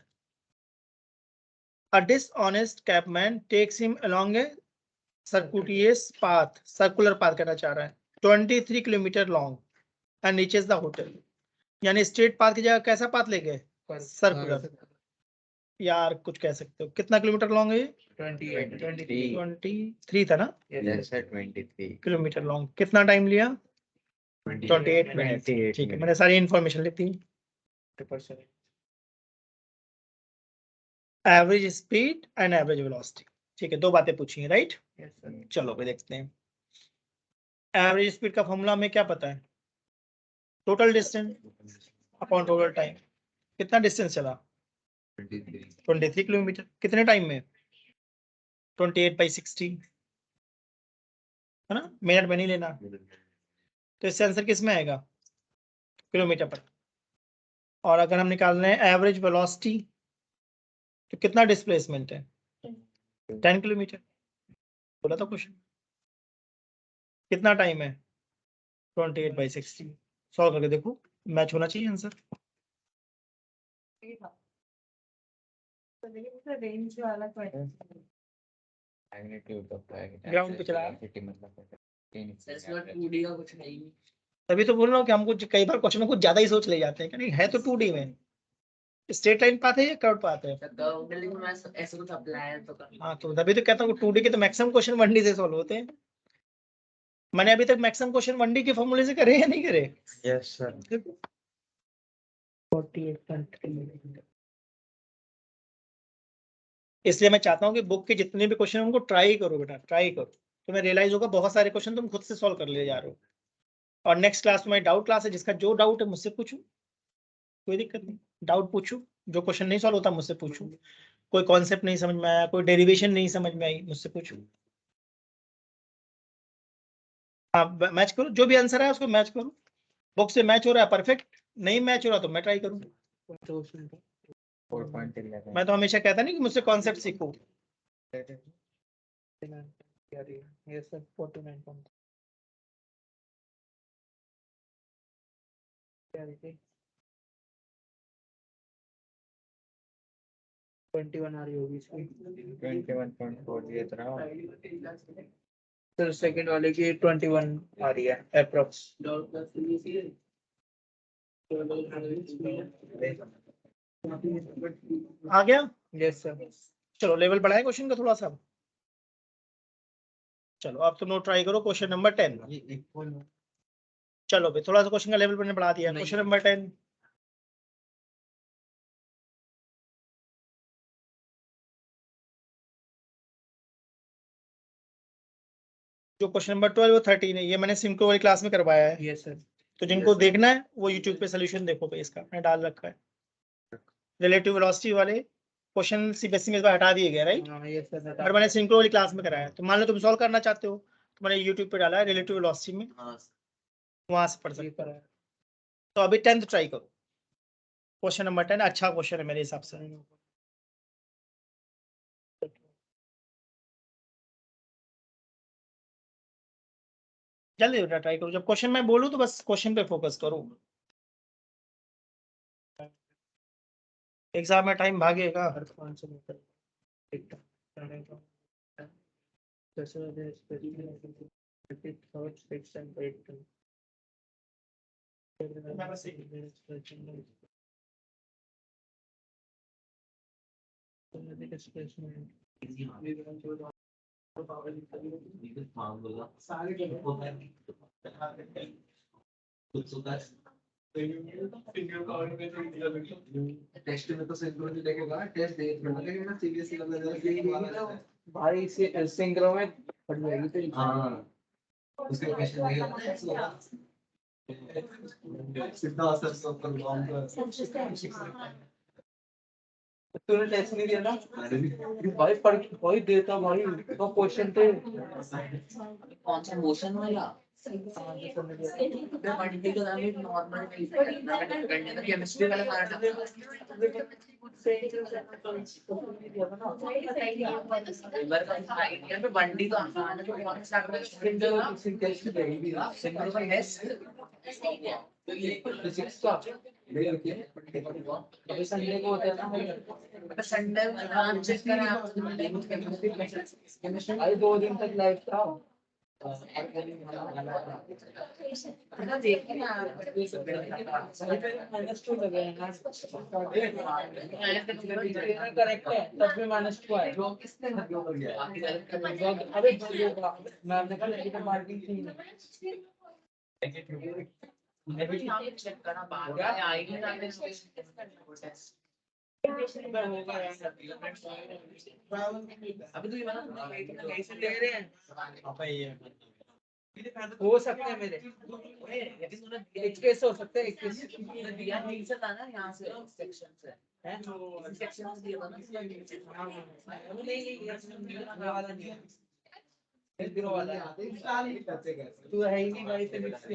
A dishonest cabman takes him along a circuitous path, circular path करना चाह रहा है, 23 kilometre long and reaches the hotel. यानी स्ट्रेट पाथ की जगह कैसा पाथ ले गए? सर्कुलर। यार कुछ कह सकते हो, कितना किलोमीटर लॉन्ग है ये? 23 था ना? Yes sir 23 kilometre long. कितना टाइम लिया? 28 मिनट। ठीक है, मैंने सारी इन्फॉर्मेशन लिख दी। Average speed and average velocity. ठीक है, दो बातें पूछी हैं, राइट? Yes sir. चलो भाई देखते हैं। एवरेज स्पीड का फॉर्मूला हमें क्या पता है? Total distance upon total time. कितना डिस्टेंस चला? 23 किलोमीटर। कितने टाइम में? 28/60, है ना? मिनट में नहीं लेना। तो इससे आंसर किस में आएगा? किलोमीटर पर। और अगर हम निकाल रहे हैं एवरेज वेलोसिटी, तो कितना डिस्प्लेसमेंट है? 10 किलोमीटर। बोला था क्वेश्चन। कितना टाइम है? 28/60। सॉल्व करके देखो, मैच होना चाहिए आंसर। ये था। तो देखिए मुझे रेंज वाला क्वेश्चन। मैग्नीट्यूड ऑफ Ground पे चला। सर इसमें 2D का कुछ नहीं। तभी तो बोल रहा हूँ कि हमको कई बार क्वेश्चन को ज्यादा ही सोच ले जाते हैं कि नहीं, है तो 2D में। स्ट्रेट लाइन पाथ है या कर्व पाथ है? कर्व लेकिन मैं ऐसे कुछ अप्लाई तो कर। हाँ, तो तभी तो कहता हूँ 2D के तो मैक्सिमम क्वेश्चन 1D से सॉल्व होते हैं। मैंने अभी तक मैक्सिमम क्वेश्चन 1D के फॉर्मूले से करे या नहीं करे? यस सर 48 इसलिए मैं चाहता हूँ कि बुक के जितने भी क्वेश्चन उनको ट्राई करो बेटा, ट्राई करो। तुम्हें रियलाइज होगा बहुत सारे क्वेश्चन तुम खुद से सॉल्व कर ले जा रहे हो। और नेक्स्ट क्लास में डाउट क्लास है, जिसका जो डाउट है मुझसे पूछो, कोई दिक्कत नहीं, डाउट पूछो। जो क्वेश्चन नहीं सॉल्व होता मुझसे पूछो, कोई कॉन्सेप्ट नहीं समझ में आया, कोई डेरिवेशन नहीं समझ में आई, मुझसे पूछो। आप मैच करो, जो भी आंसर है उसको मैच करो। बुक से मैच हो रहा है परफेक्ट, नहीं मैच हो रहा तो मैं ट्राई करूँ। 4.11 मैं तो हमेशा कहता नहीं कि मुझसे कॉन्सेप्ट सीखो। Yes sir 49. क्या देखिए 21 आ रही होगी इसकी। 21.4 ये तरह सर सेकंड वाले की 21 आ रही है अप्रोक्स। आ गया? Yes sir. चलो लेवल बढ़ाए क्वेश्चन का थोड़ा सा। चलो अब तुम लोग ट्राई करो क्वेश्चन नंबर 10। चलो भाई थोड़ा सा क्वेश्चन का लेवल मैंने बढ़ा दिया। Question number 10। जो क्वेश्चन नंबर 12 वो 13 है, ये मैंने सिंक्रो वाली क्लास में करवाया है। Yes sir. तो जिनको देखना है वो यूट्यूब पे सोल्यूशन देखो भाई, इसका मैंने डाल रखा है। रिलेटिव वेलोसिटी वाले क्वेश्चन सीबीएसई में इस बार हटा दिए गए, राइट? हाँ यस सर। बट मैंने सिंक्रो वाली क्लास में कराया है। तो मान लो तुम सॉल्व करना चाहते हो तो मैंने यूट्यूब पे डाला है रिलेटिव वेलोसिटी में, वहां से पढ़ सकते हो। तो अभी 10th ट्राई करो। क्वेश्चन नंबर 10 अच्छा क्वेश्चन है मेरे हिसाब से। जल्दी बेटा ट्राई करो, जब क्वेश्चन मैं बोलूं तो बस क्वेश्चन पे फोकस करो। एग्जाम में टाइम भागेगा। टेस्ट में तो सिंक्रो नहीं लगेगा, टेस्ट देख लेना, लेकिन मैं सीरियसली लग रहा है भाई सिंक्रो में फट जाएगी तेरी। हाँ उसके क्वेश्चन नहीं होता है सीधा असर सब पर तूने टेस्ट नहीं दिया ना भाई? पढ़ भाई देता भाई तो क्वेश्चन थे। कौन सा मोशन वाला? मल्टीपल नॉर्मल केमिस्ट्री वाला आइडिया पे बंडी तो आसान है, तो कौन सा सिंगल का टेस्ट फिजिक्स का अभी संडे को होता है ना, संडे में चेक करें आप भाई 2 दिन तक लाइव था। देखिए ना -2 लगे हैं ना। करेक्ट है, तब भी -2 है। जो किसने अबे मैम ने कहा नेगेटिव मार्किंग थी। चेक करना बाहर क्या आएगी ना टेस्ट अभी तो ये बना कैसे ले रहे हैं। हो सकते हैं मेरे एक केस हो सकते हैं, एक केस दिया नहीं से था ना यहाँ से सेक्शन से है सेक्शन से दिया था ना ये वाला नहीं है, जीरो वाला है। तू है ही नहीं भाई, फिजिक्स की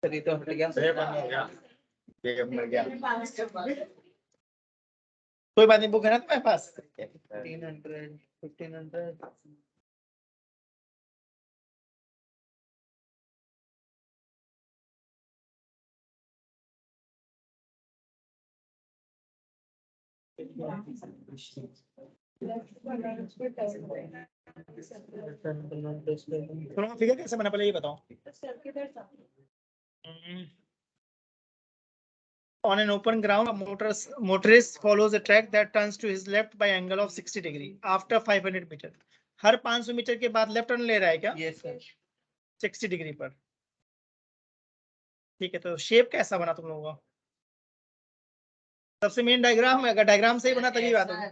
सही तो हट गया। कोई बात नहीं, बुक है ना तुम्हारे पास? 1500 1500 थोड़ा फिगर कैसे बना, पहले ये बताओ। On an open ground, a motorist follows a track that turns to his left by angle of 60 degree after 500 metre. Her 500 metre के बाद लेफ्ट टर्न ले रहा है क्या? Yes sir. 60 डिग्री पर। ठीक है, तो शेप कैसा बना तुम लोगों का? सबसे मेन डायग्राम है, अगर डायग्राम सही बना तभी बात होगी।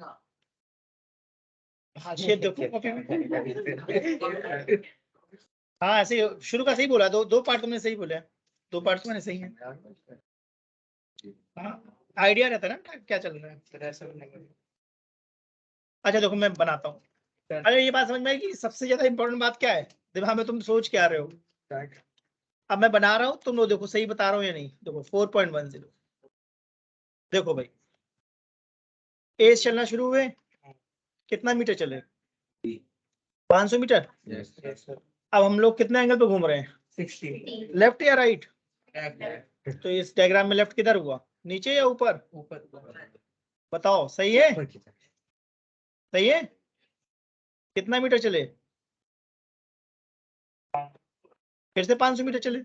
हाँ, शेप देखो कॉपी में। हाँ, ऐसे शुरू का सही बोला, दो पार्ट तुमने सही बोला, 2 पार्ट तुम्हारे सही है। हाँ, आइडिया रहता है ना क्या चल रहा है। अच्छा देखो, मैं बनाता हूँ। अरे ये बात समझ में आई कि सबसे ज्यादा इंपॉर्टेंट बात क्या है, दिमाग में तुम सोच के आ रहे हो। अब मैं बना रहा हूँ, तुम लोग देखो सही बता रहा हूँ या नहीं। देखो 4.10, देखो भाई एज चलना शुरू हुए, कितना मीटर चले? 500 मीटर। अब हम लोग कितने एंगल पे घूम रहे हैं? 60 लेफ्ट या राइट? ऊपर तो इस डायग्राम में लेफ्ट किधर हुआ, नीचे या ऊपर? बताओ, सही है? सही है। कितना मीटर चले? फिर से 500 मीटर चले।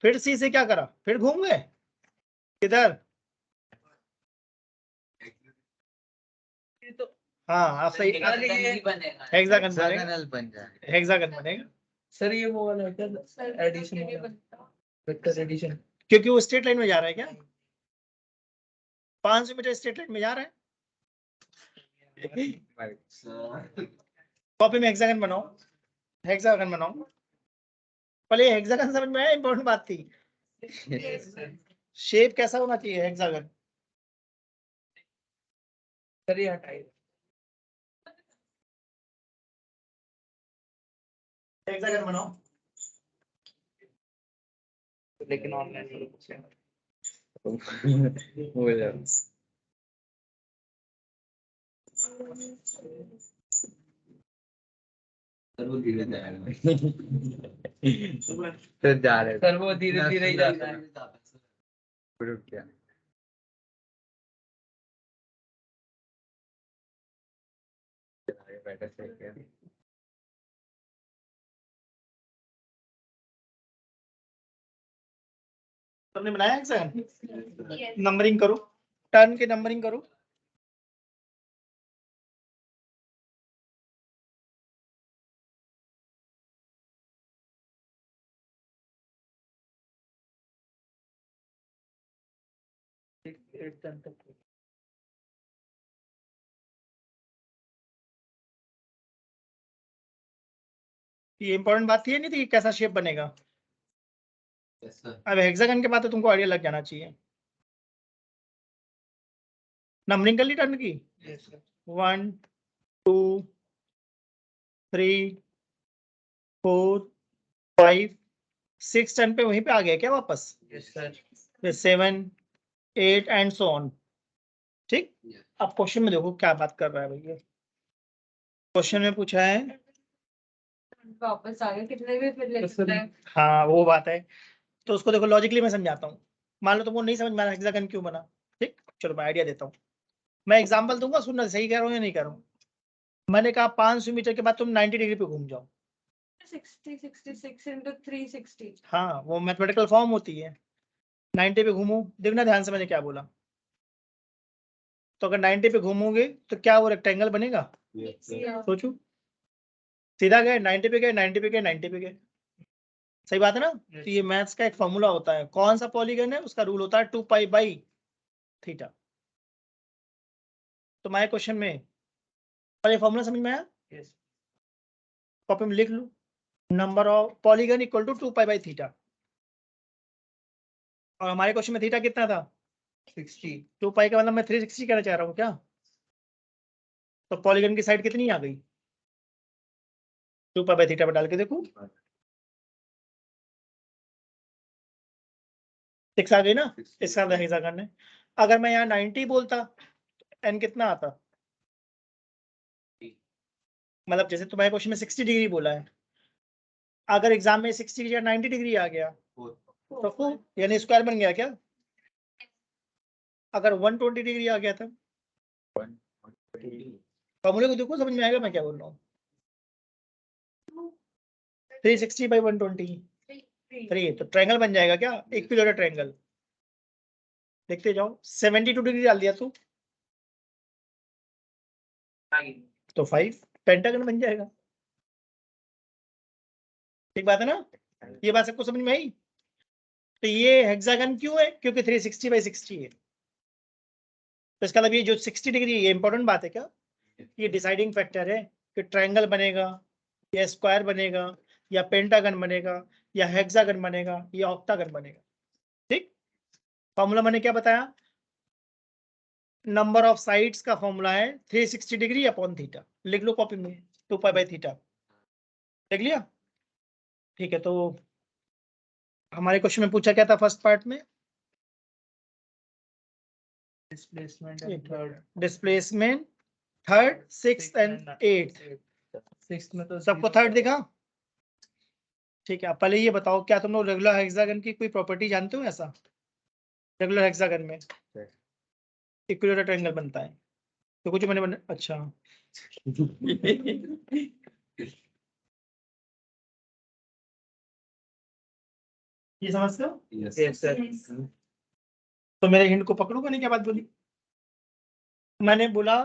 फिर सी से क्या करा, फिर घूम गए किधर? हाँ, आप सही। हेक्सागन बनेगा, हेक्सागन बनेगा। सर ये वो वाला है क्या, एडिशन वेक्टर एडिशन? क्योंकि वो स्ट्रेट लाइन में जा रहा है क्या? 500 मीटर स्ट्रेट लाइन में जा रहा है। कॉपी में हेक्सागन बनाओ, हेक्सागन बनाओ। पहले हेक्सागन समझ में आया, इंपॉर्टेंट बात थी। शेप कैसा होना चाहिए हेक्सागन? सर ये हटाइए। हेक्सागन बनाओ। लेकिन ऑनलाइन वो धीरे जाएगा तो जा रहे सर वो धीरे धीरे ही जाता है। रुक गया। बेटा सही है। तुमने बनाया हेक्सागन? नंबरिंग करो, टर्न की नंबरिंग करो। एक टर्न तक ये इंपॉर्टेंट बात थी या नहीं थी कि कैसा शेप बनेगा? Yes, sir. अब हेक्सागन के बाद तो तुमको आइडिया लग जाना चाहिए। नंबरिंग कर ली टर्न की? Yes, sir. 1 2 3 4 5 6 टर्न पे वहीं पे आ गया क्या वापस? Yes, sir. फिर 7 8 एंड सो ऑन। ठीक, Yeah. अब क्वेश्चन में देखो क्या बात कर रहा है भैया। क्वेश्चन में पूछा है, वापस आ गए कितने भी फिर ले Yes, सकते sir. हैं। हाँ वो बात है, तो उसको देखो लॉजिकली मैं समझाता हूँ। मान लो तुमको नहीं समझ में आ रहा हेक्सागन क्यों बना, ठीक, चलो मैं आइडिया देता हूँ। मैं एग्जांपल दूंगा, सुनना सही कह रहा हूँ या नहीं कह रहा हूँ। मैंने कहा 500 मीटर के बाद तुम 90 डिग्री पे घूम जाओ। 60 66 into 360 हाँ वो मैथमेटिकल फॉर्म होती है। 90 पे घूमो, देखना ध्यान से मैंने क्या बोला। तो अगर 90 पे घूमोगे तो क्या वो रेक्टेंगल बनेगा? Yes, sir. सोचो, सीधा गए 90 पे गए 90 पे गए 90 पे गए, सही बात है ना? तो ये मैथ्स का एक फॉर्मूला होता है। कौन सा पॉलीगन है उसका रूल होता है 2 पाई बाई थीटा। तो हमारे क्वेश्चन में और ये फॉर्मूला समझ में आया? Yes. कॉपी में लिख लो, number of polygon equal to 2 pi by theta. और हमारे क्वेश्चन में थीटा कितना था? 60. 2 पाई का मतलब मैं 360 कहना चाह रहा हूँ क्या? तो पॉलीगन की साइड कितनी आ गई? 2 पाई बाई थीटा पर डाल के देखो, 6 आ गई ना? इसका मतलब हेक्सागन है। अगर मैं यहाँ 90 बोलता तो एन कितना आता? मतलब जैसे तुम्हारे क्वेश्चन में 60 डिग्री बोला है, अगर एग्जाम में 60 या 90 डिग्री आ गया Four. तो 4 यानी स्क्वायर बन गया क्या? अगर 120 डिग्री आ गया था, फॉर्मूले को देखो समझ में आएगा मैं क्या बोल रहा हूँ। 360 बाई 120 3, तो ट्रायंगल बन जाएगा क्या? Equilateral triangle. देखते जाओ, 72 डिग्री डाल दिया तू तो 5 पेंटागन बन जाएगा। ठीक बात है ना? ये बात सबको समझ में आई? तो ये हेक्सागन क्यों है? क्योंकि 360 बाई 60 है। तो इसका मतलब ये जो 60 डिग्री, ये इंपॉर्टेंट बात है क्या? ये डिसाइडिंग फैक्टर है कि ट्रायंगल बनेगा या स्क्वायर बनेगा या पेंटागन बनेगा या हेक्सागन बनेगा या ऑक्टागन बनेगा। ठीक, फॉर्मूला मैंने क्या बताया? नंबर ऑफ साइड्स का फॉर्मूला है 360 डिग्री अपॉन थीटा। लिख लो कॉपी में, 2 पाई बाई थीटा। देख लिया? ठीक है, तो हमारे क्वेश्चन में पूछा क्या था फर्स्ट पार्ट में? Displacement and third. Displacement third, sixth and eighth. 6th में तो सबको zero थर्ड था. दिखा? ठीक है, अब पहले ये बताओ, क्या तुम लोग रेगुलर हेक्सागन की कोई प्रॉपर्टी जानते हो? ऐसा रेगुलर हेक्सागन में इक्विलेटरल ट्रायंगल बनता है तो कुछ मैंने अच्छा ये समझते हो? Yes. Yes, sir. तो मेरे हिंट को पकड़ो, मैंने क्या बात बोली? मैंने बोला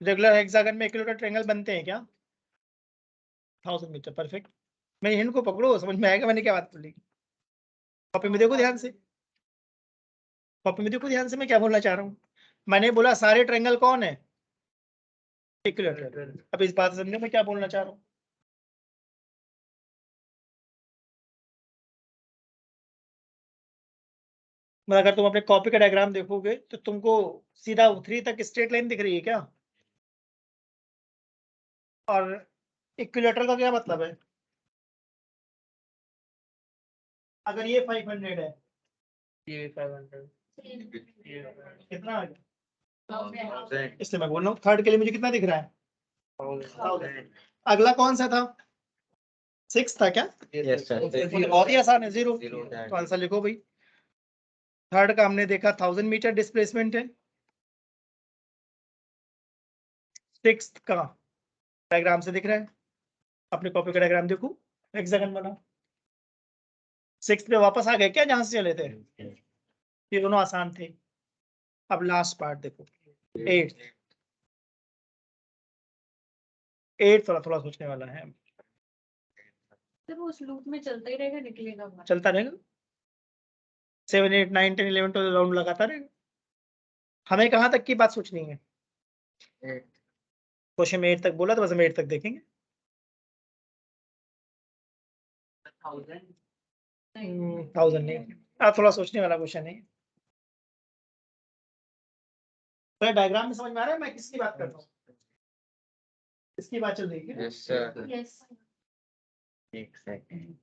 रेगुलर हेक्सागन में इक्विलेटरल ट्रायंगल बनते हैं क्या? 1000 मीटर, परफेक्ट। मेरे हिंट को पकड़ो, समझ में आएगा मैंने क्या बात बोली। कॉपी में देखो ध्यान से, कॉपी में देखो ध्यान से मैं क्या बोलना चाह रहा हूँ। मैंने बोला सारे ट्रायंगल कौन है? इक्विलेटरल। अब इस बात समझे मैं क्या बोलना चाह रहा हूँ? मतलब अगर तुम अपने कॉपी का डायग्राम देखोगे तो तुमको सीधा 3 तक स्ट्रेट लाइन दिख रही है क्या? और इक्विलेटरल का क्या मतलब है? अगर ये 500 है, ये 500. कितना आ गया? 1000. इसलिए मैं बोल रहा हूँ थर्ड के लिए मुझे कितना दिख रहा है? 1000. अगला कौन सा था? 6 था क्या? Yes, sir. उससे वो तो zero बहुत ही है. आसान है, 0। Zero. तो आंसर लिखो भाई। थर्ड का हमने देखा 1000 मीटर डिस्प्लेसमेंट है। सिक्स्थ का डायग्राम से दिख रहा है, अपने कॉपी का डायग्राम देखो, हेक्सागन बना। सिक्स्थ पे वापस आ गए क्या जहां से चले थे? ये दोनों आसान थे। अब लास्ट पार्ट देखो, 8। 8 थोड़ा थोड़ा सोचने वाला है, तो वो उस लूप में चलता ही रहेगा, निकलेगा बाहर। चलता रहेगा। 7 8 9 10 11 तो राउंड लगाता रहेगा। हमें कहाँ तक की बात सोचनी है? क्वेश्चन में 8 तक बोला तो बस हम 8 तक देखेंगे। 1000 नहीं, थोड़ा सोचने वाला क्वेश्चन है। तो डायग्राम में समझ में आ रहा है मैं किसकी बात कर रहा हूँ? किसकी बात चल रही है? Yes, sir. Yes. एक सेकंड।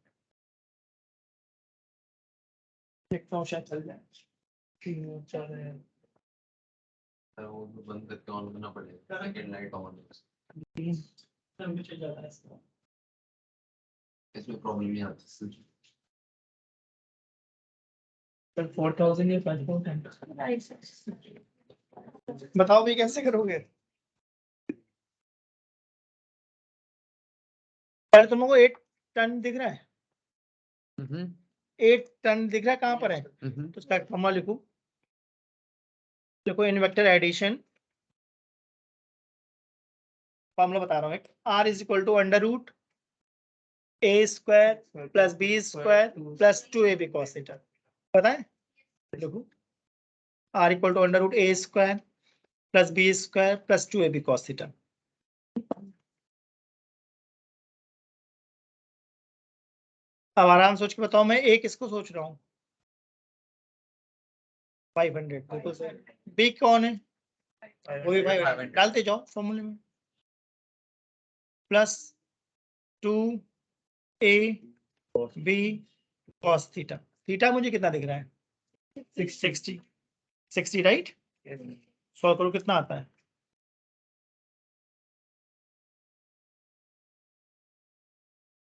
देखता हूँ शायद चल जाए। 3 4 है। वो बंद करके ऑन करना पड़ेगा, सेकंड लाइट ऑन है। चल जाता है इसका। इसमें प्रॉब्लम नहीं आती। 4000 या 5000। बताओ भी कैसे करोगे? पहले तुम लोगों को 8 टन दिख रहा है? 8 टन दिख रहा है, कहाँ पर है? तो उसका फॉर्मूला लिखो। देखो इन वेक्टर एडिशन फॉर्मूला बता रहा हूँ, R is equal to under root A square plus B square plus 2ab cos theta. पता है? देखो R equal to under root A square plus B square plus 2ab cos theta. अब आराम सोच के बताओ, मैं एक इसको सोच रहा हूँ 500, बिल्कुल सही। बी कौन है? वही 500 डालते जाओ फॉर्मूले में, plus 2ab cos theta. Theta मुझे कितना दिख रहा है? 60 राइट। 100 करोड़ कितना आता है?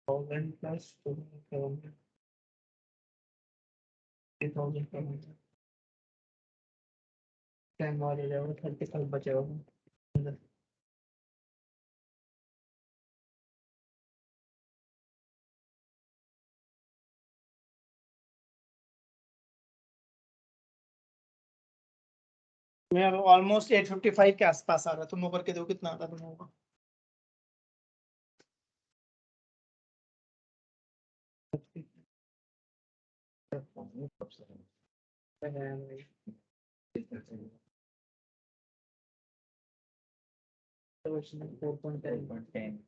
प्लस 3000 का टाइम और हो जाएगा, 35 बचेगा। मैं अब ऑलमोस्ट 855 के आसपास आ रहा है। तुम लोग करके दो कितना आता है तुम लोगों का? तो 4.10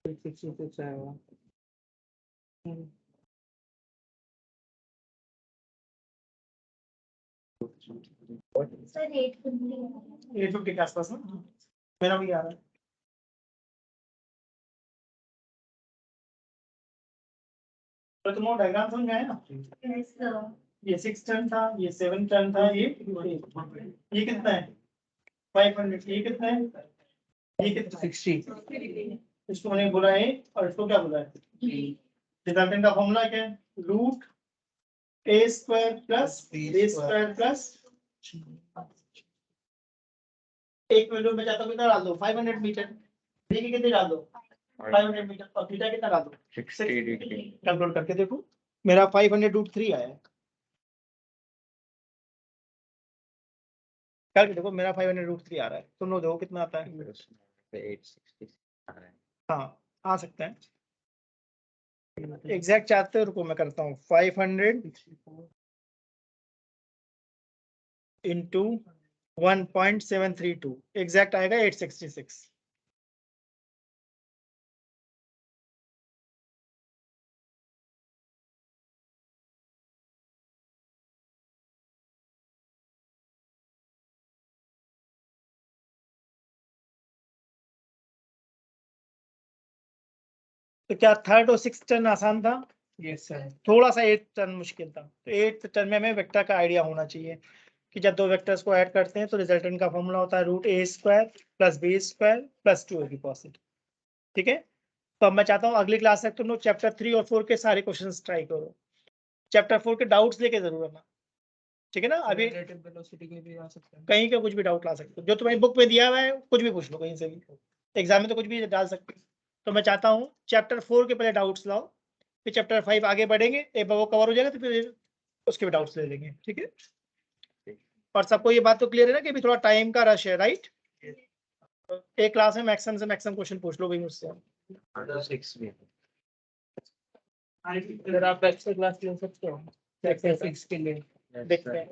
66 आएगा। Sir, 850. 850 के आसपास ना, मेरा भी आ रहा है। तो तुम लोग डायग्राम समझ में आया ना? Yes, sir. ये 6 टन था, ये 7 टन था, ये कितना है? 500। ये कितना है? ये कितना है? 60। इसको मैंने बोला है और इसको क्या बोला है? रिजल्टेंट का फॉर्मूला क्या है? Root A square plus B square plus एक वैल्यू में जाता कितना डाल दो? 500 मीटर। बी की कितनी डाल दो? 500 मीटर। और थीटा कितना डाल दो? 60 डिग्री। कैलकुलेट करके देखो, मेरा 500√3 आया है। करके देखो, मेरा 500√3 आ रहा है। तुम लोग देखो कितना आता है? 860 आ रहा है। हाँ, आ सकता है। एग्जैक्ट चाहते हो, रुको मैं करता हूँ। 500 इंटू 1.732 एग्जैक्ट आएगा 866। तो क्या थर्ड और 6 टन आसान था? Yes sir. थोड़ा सा 8 टन मुश्किल था। तो 8 टन में हमें वेक्टर का आइडिया होना चाहिए कि जब दो वेक्टर्स को ऐड करते हैं तो रिजल्टेंट का फॉर्मूला होता है root A square plus B square plus 2ab cos। ठीक है, तो अब मैं चाहता हूँ अगली क्लास तक तुम लोग चैप्टर 3 और 4 के सारे क्वेश्चंस ट्राई करो। चैप्टर 4 के डाउट्स लेके जरूर आना, ठीक है ना? अभी रिलेटिव वेलोसिटी के भी आ सकते हैं। कहीं का कुछ भी डाउट ला सकते हो, जो तुम्हारी बुक में दिया हुआ है कुछ भी पूछ लो कहीं से भी। एग्जाम में तो कुछ भी डाल सकते हो। तो मैं चाहता हूँ चैप्टर 4 के पहले डाउट्स लाओ, फिर चैप्टर 5 आगे बढ़ेंगे, एक बार वो कवर हो जाएगा तो फिर उसके भी डाउट्स ले लेंगे। ठीक है, और सबको ये बात तो क्लियर है ना कि अभी थोड़ा टाइम का रश है, राइट? एक क्लास में मैक्सिमम से मैक्सिमम क्वेश्चन पूछ लो भाई मुझसे। अंडर 6 भी। अगर आप एक्स्ट्रा क्लास ले सकते हो चैप्टर 6 के लिए। देखते हैं।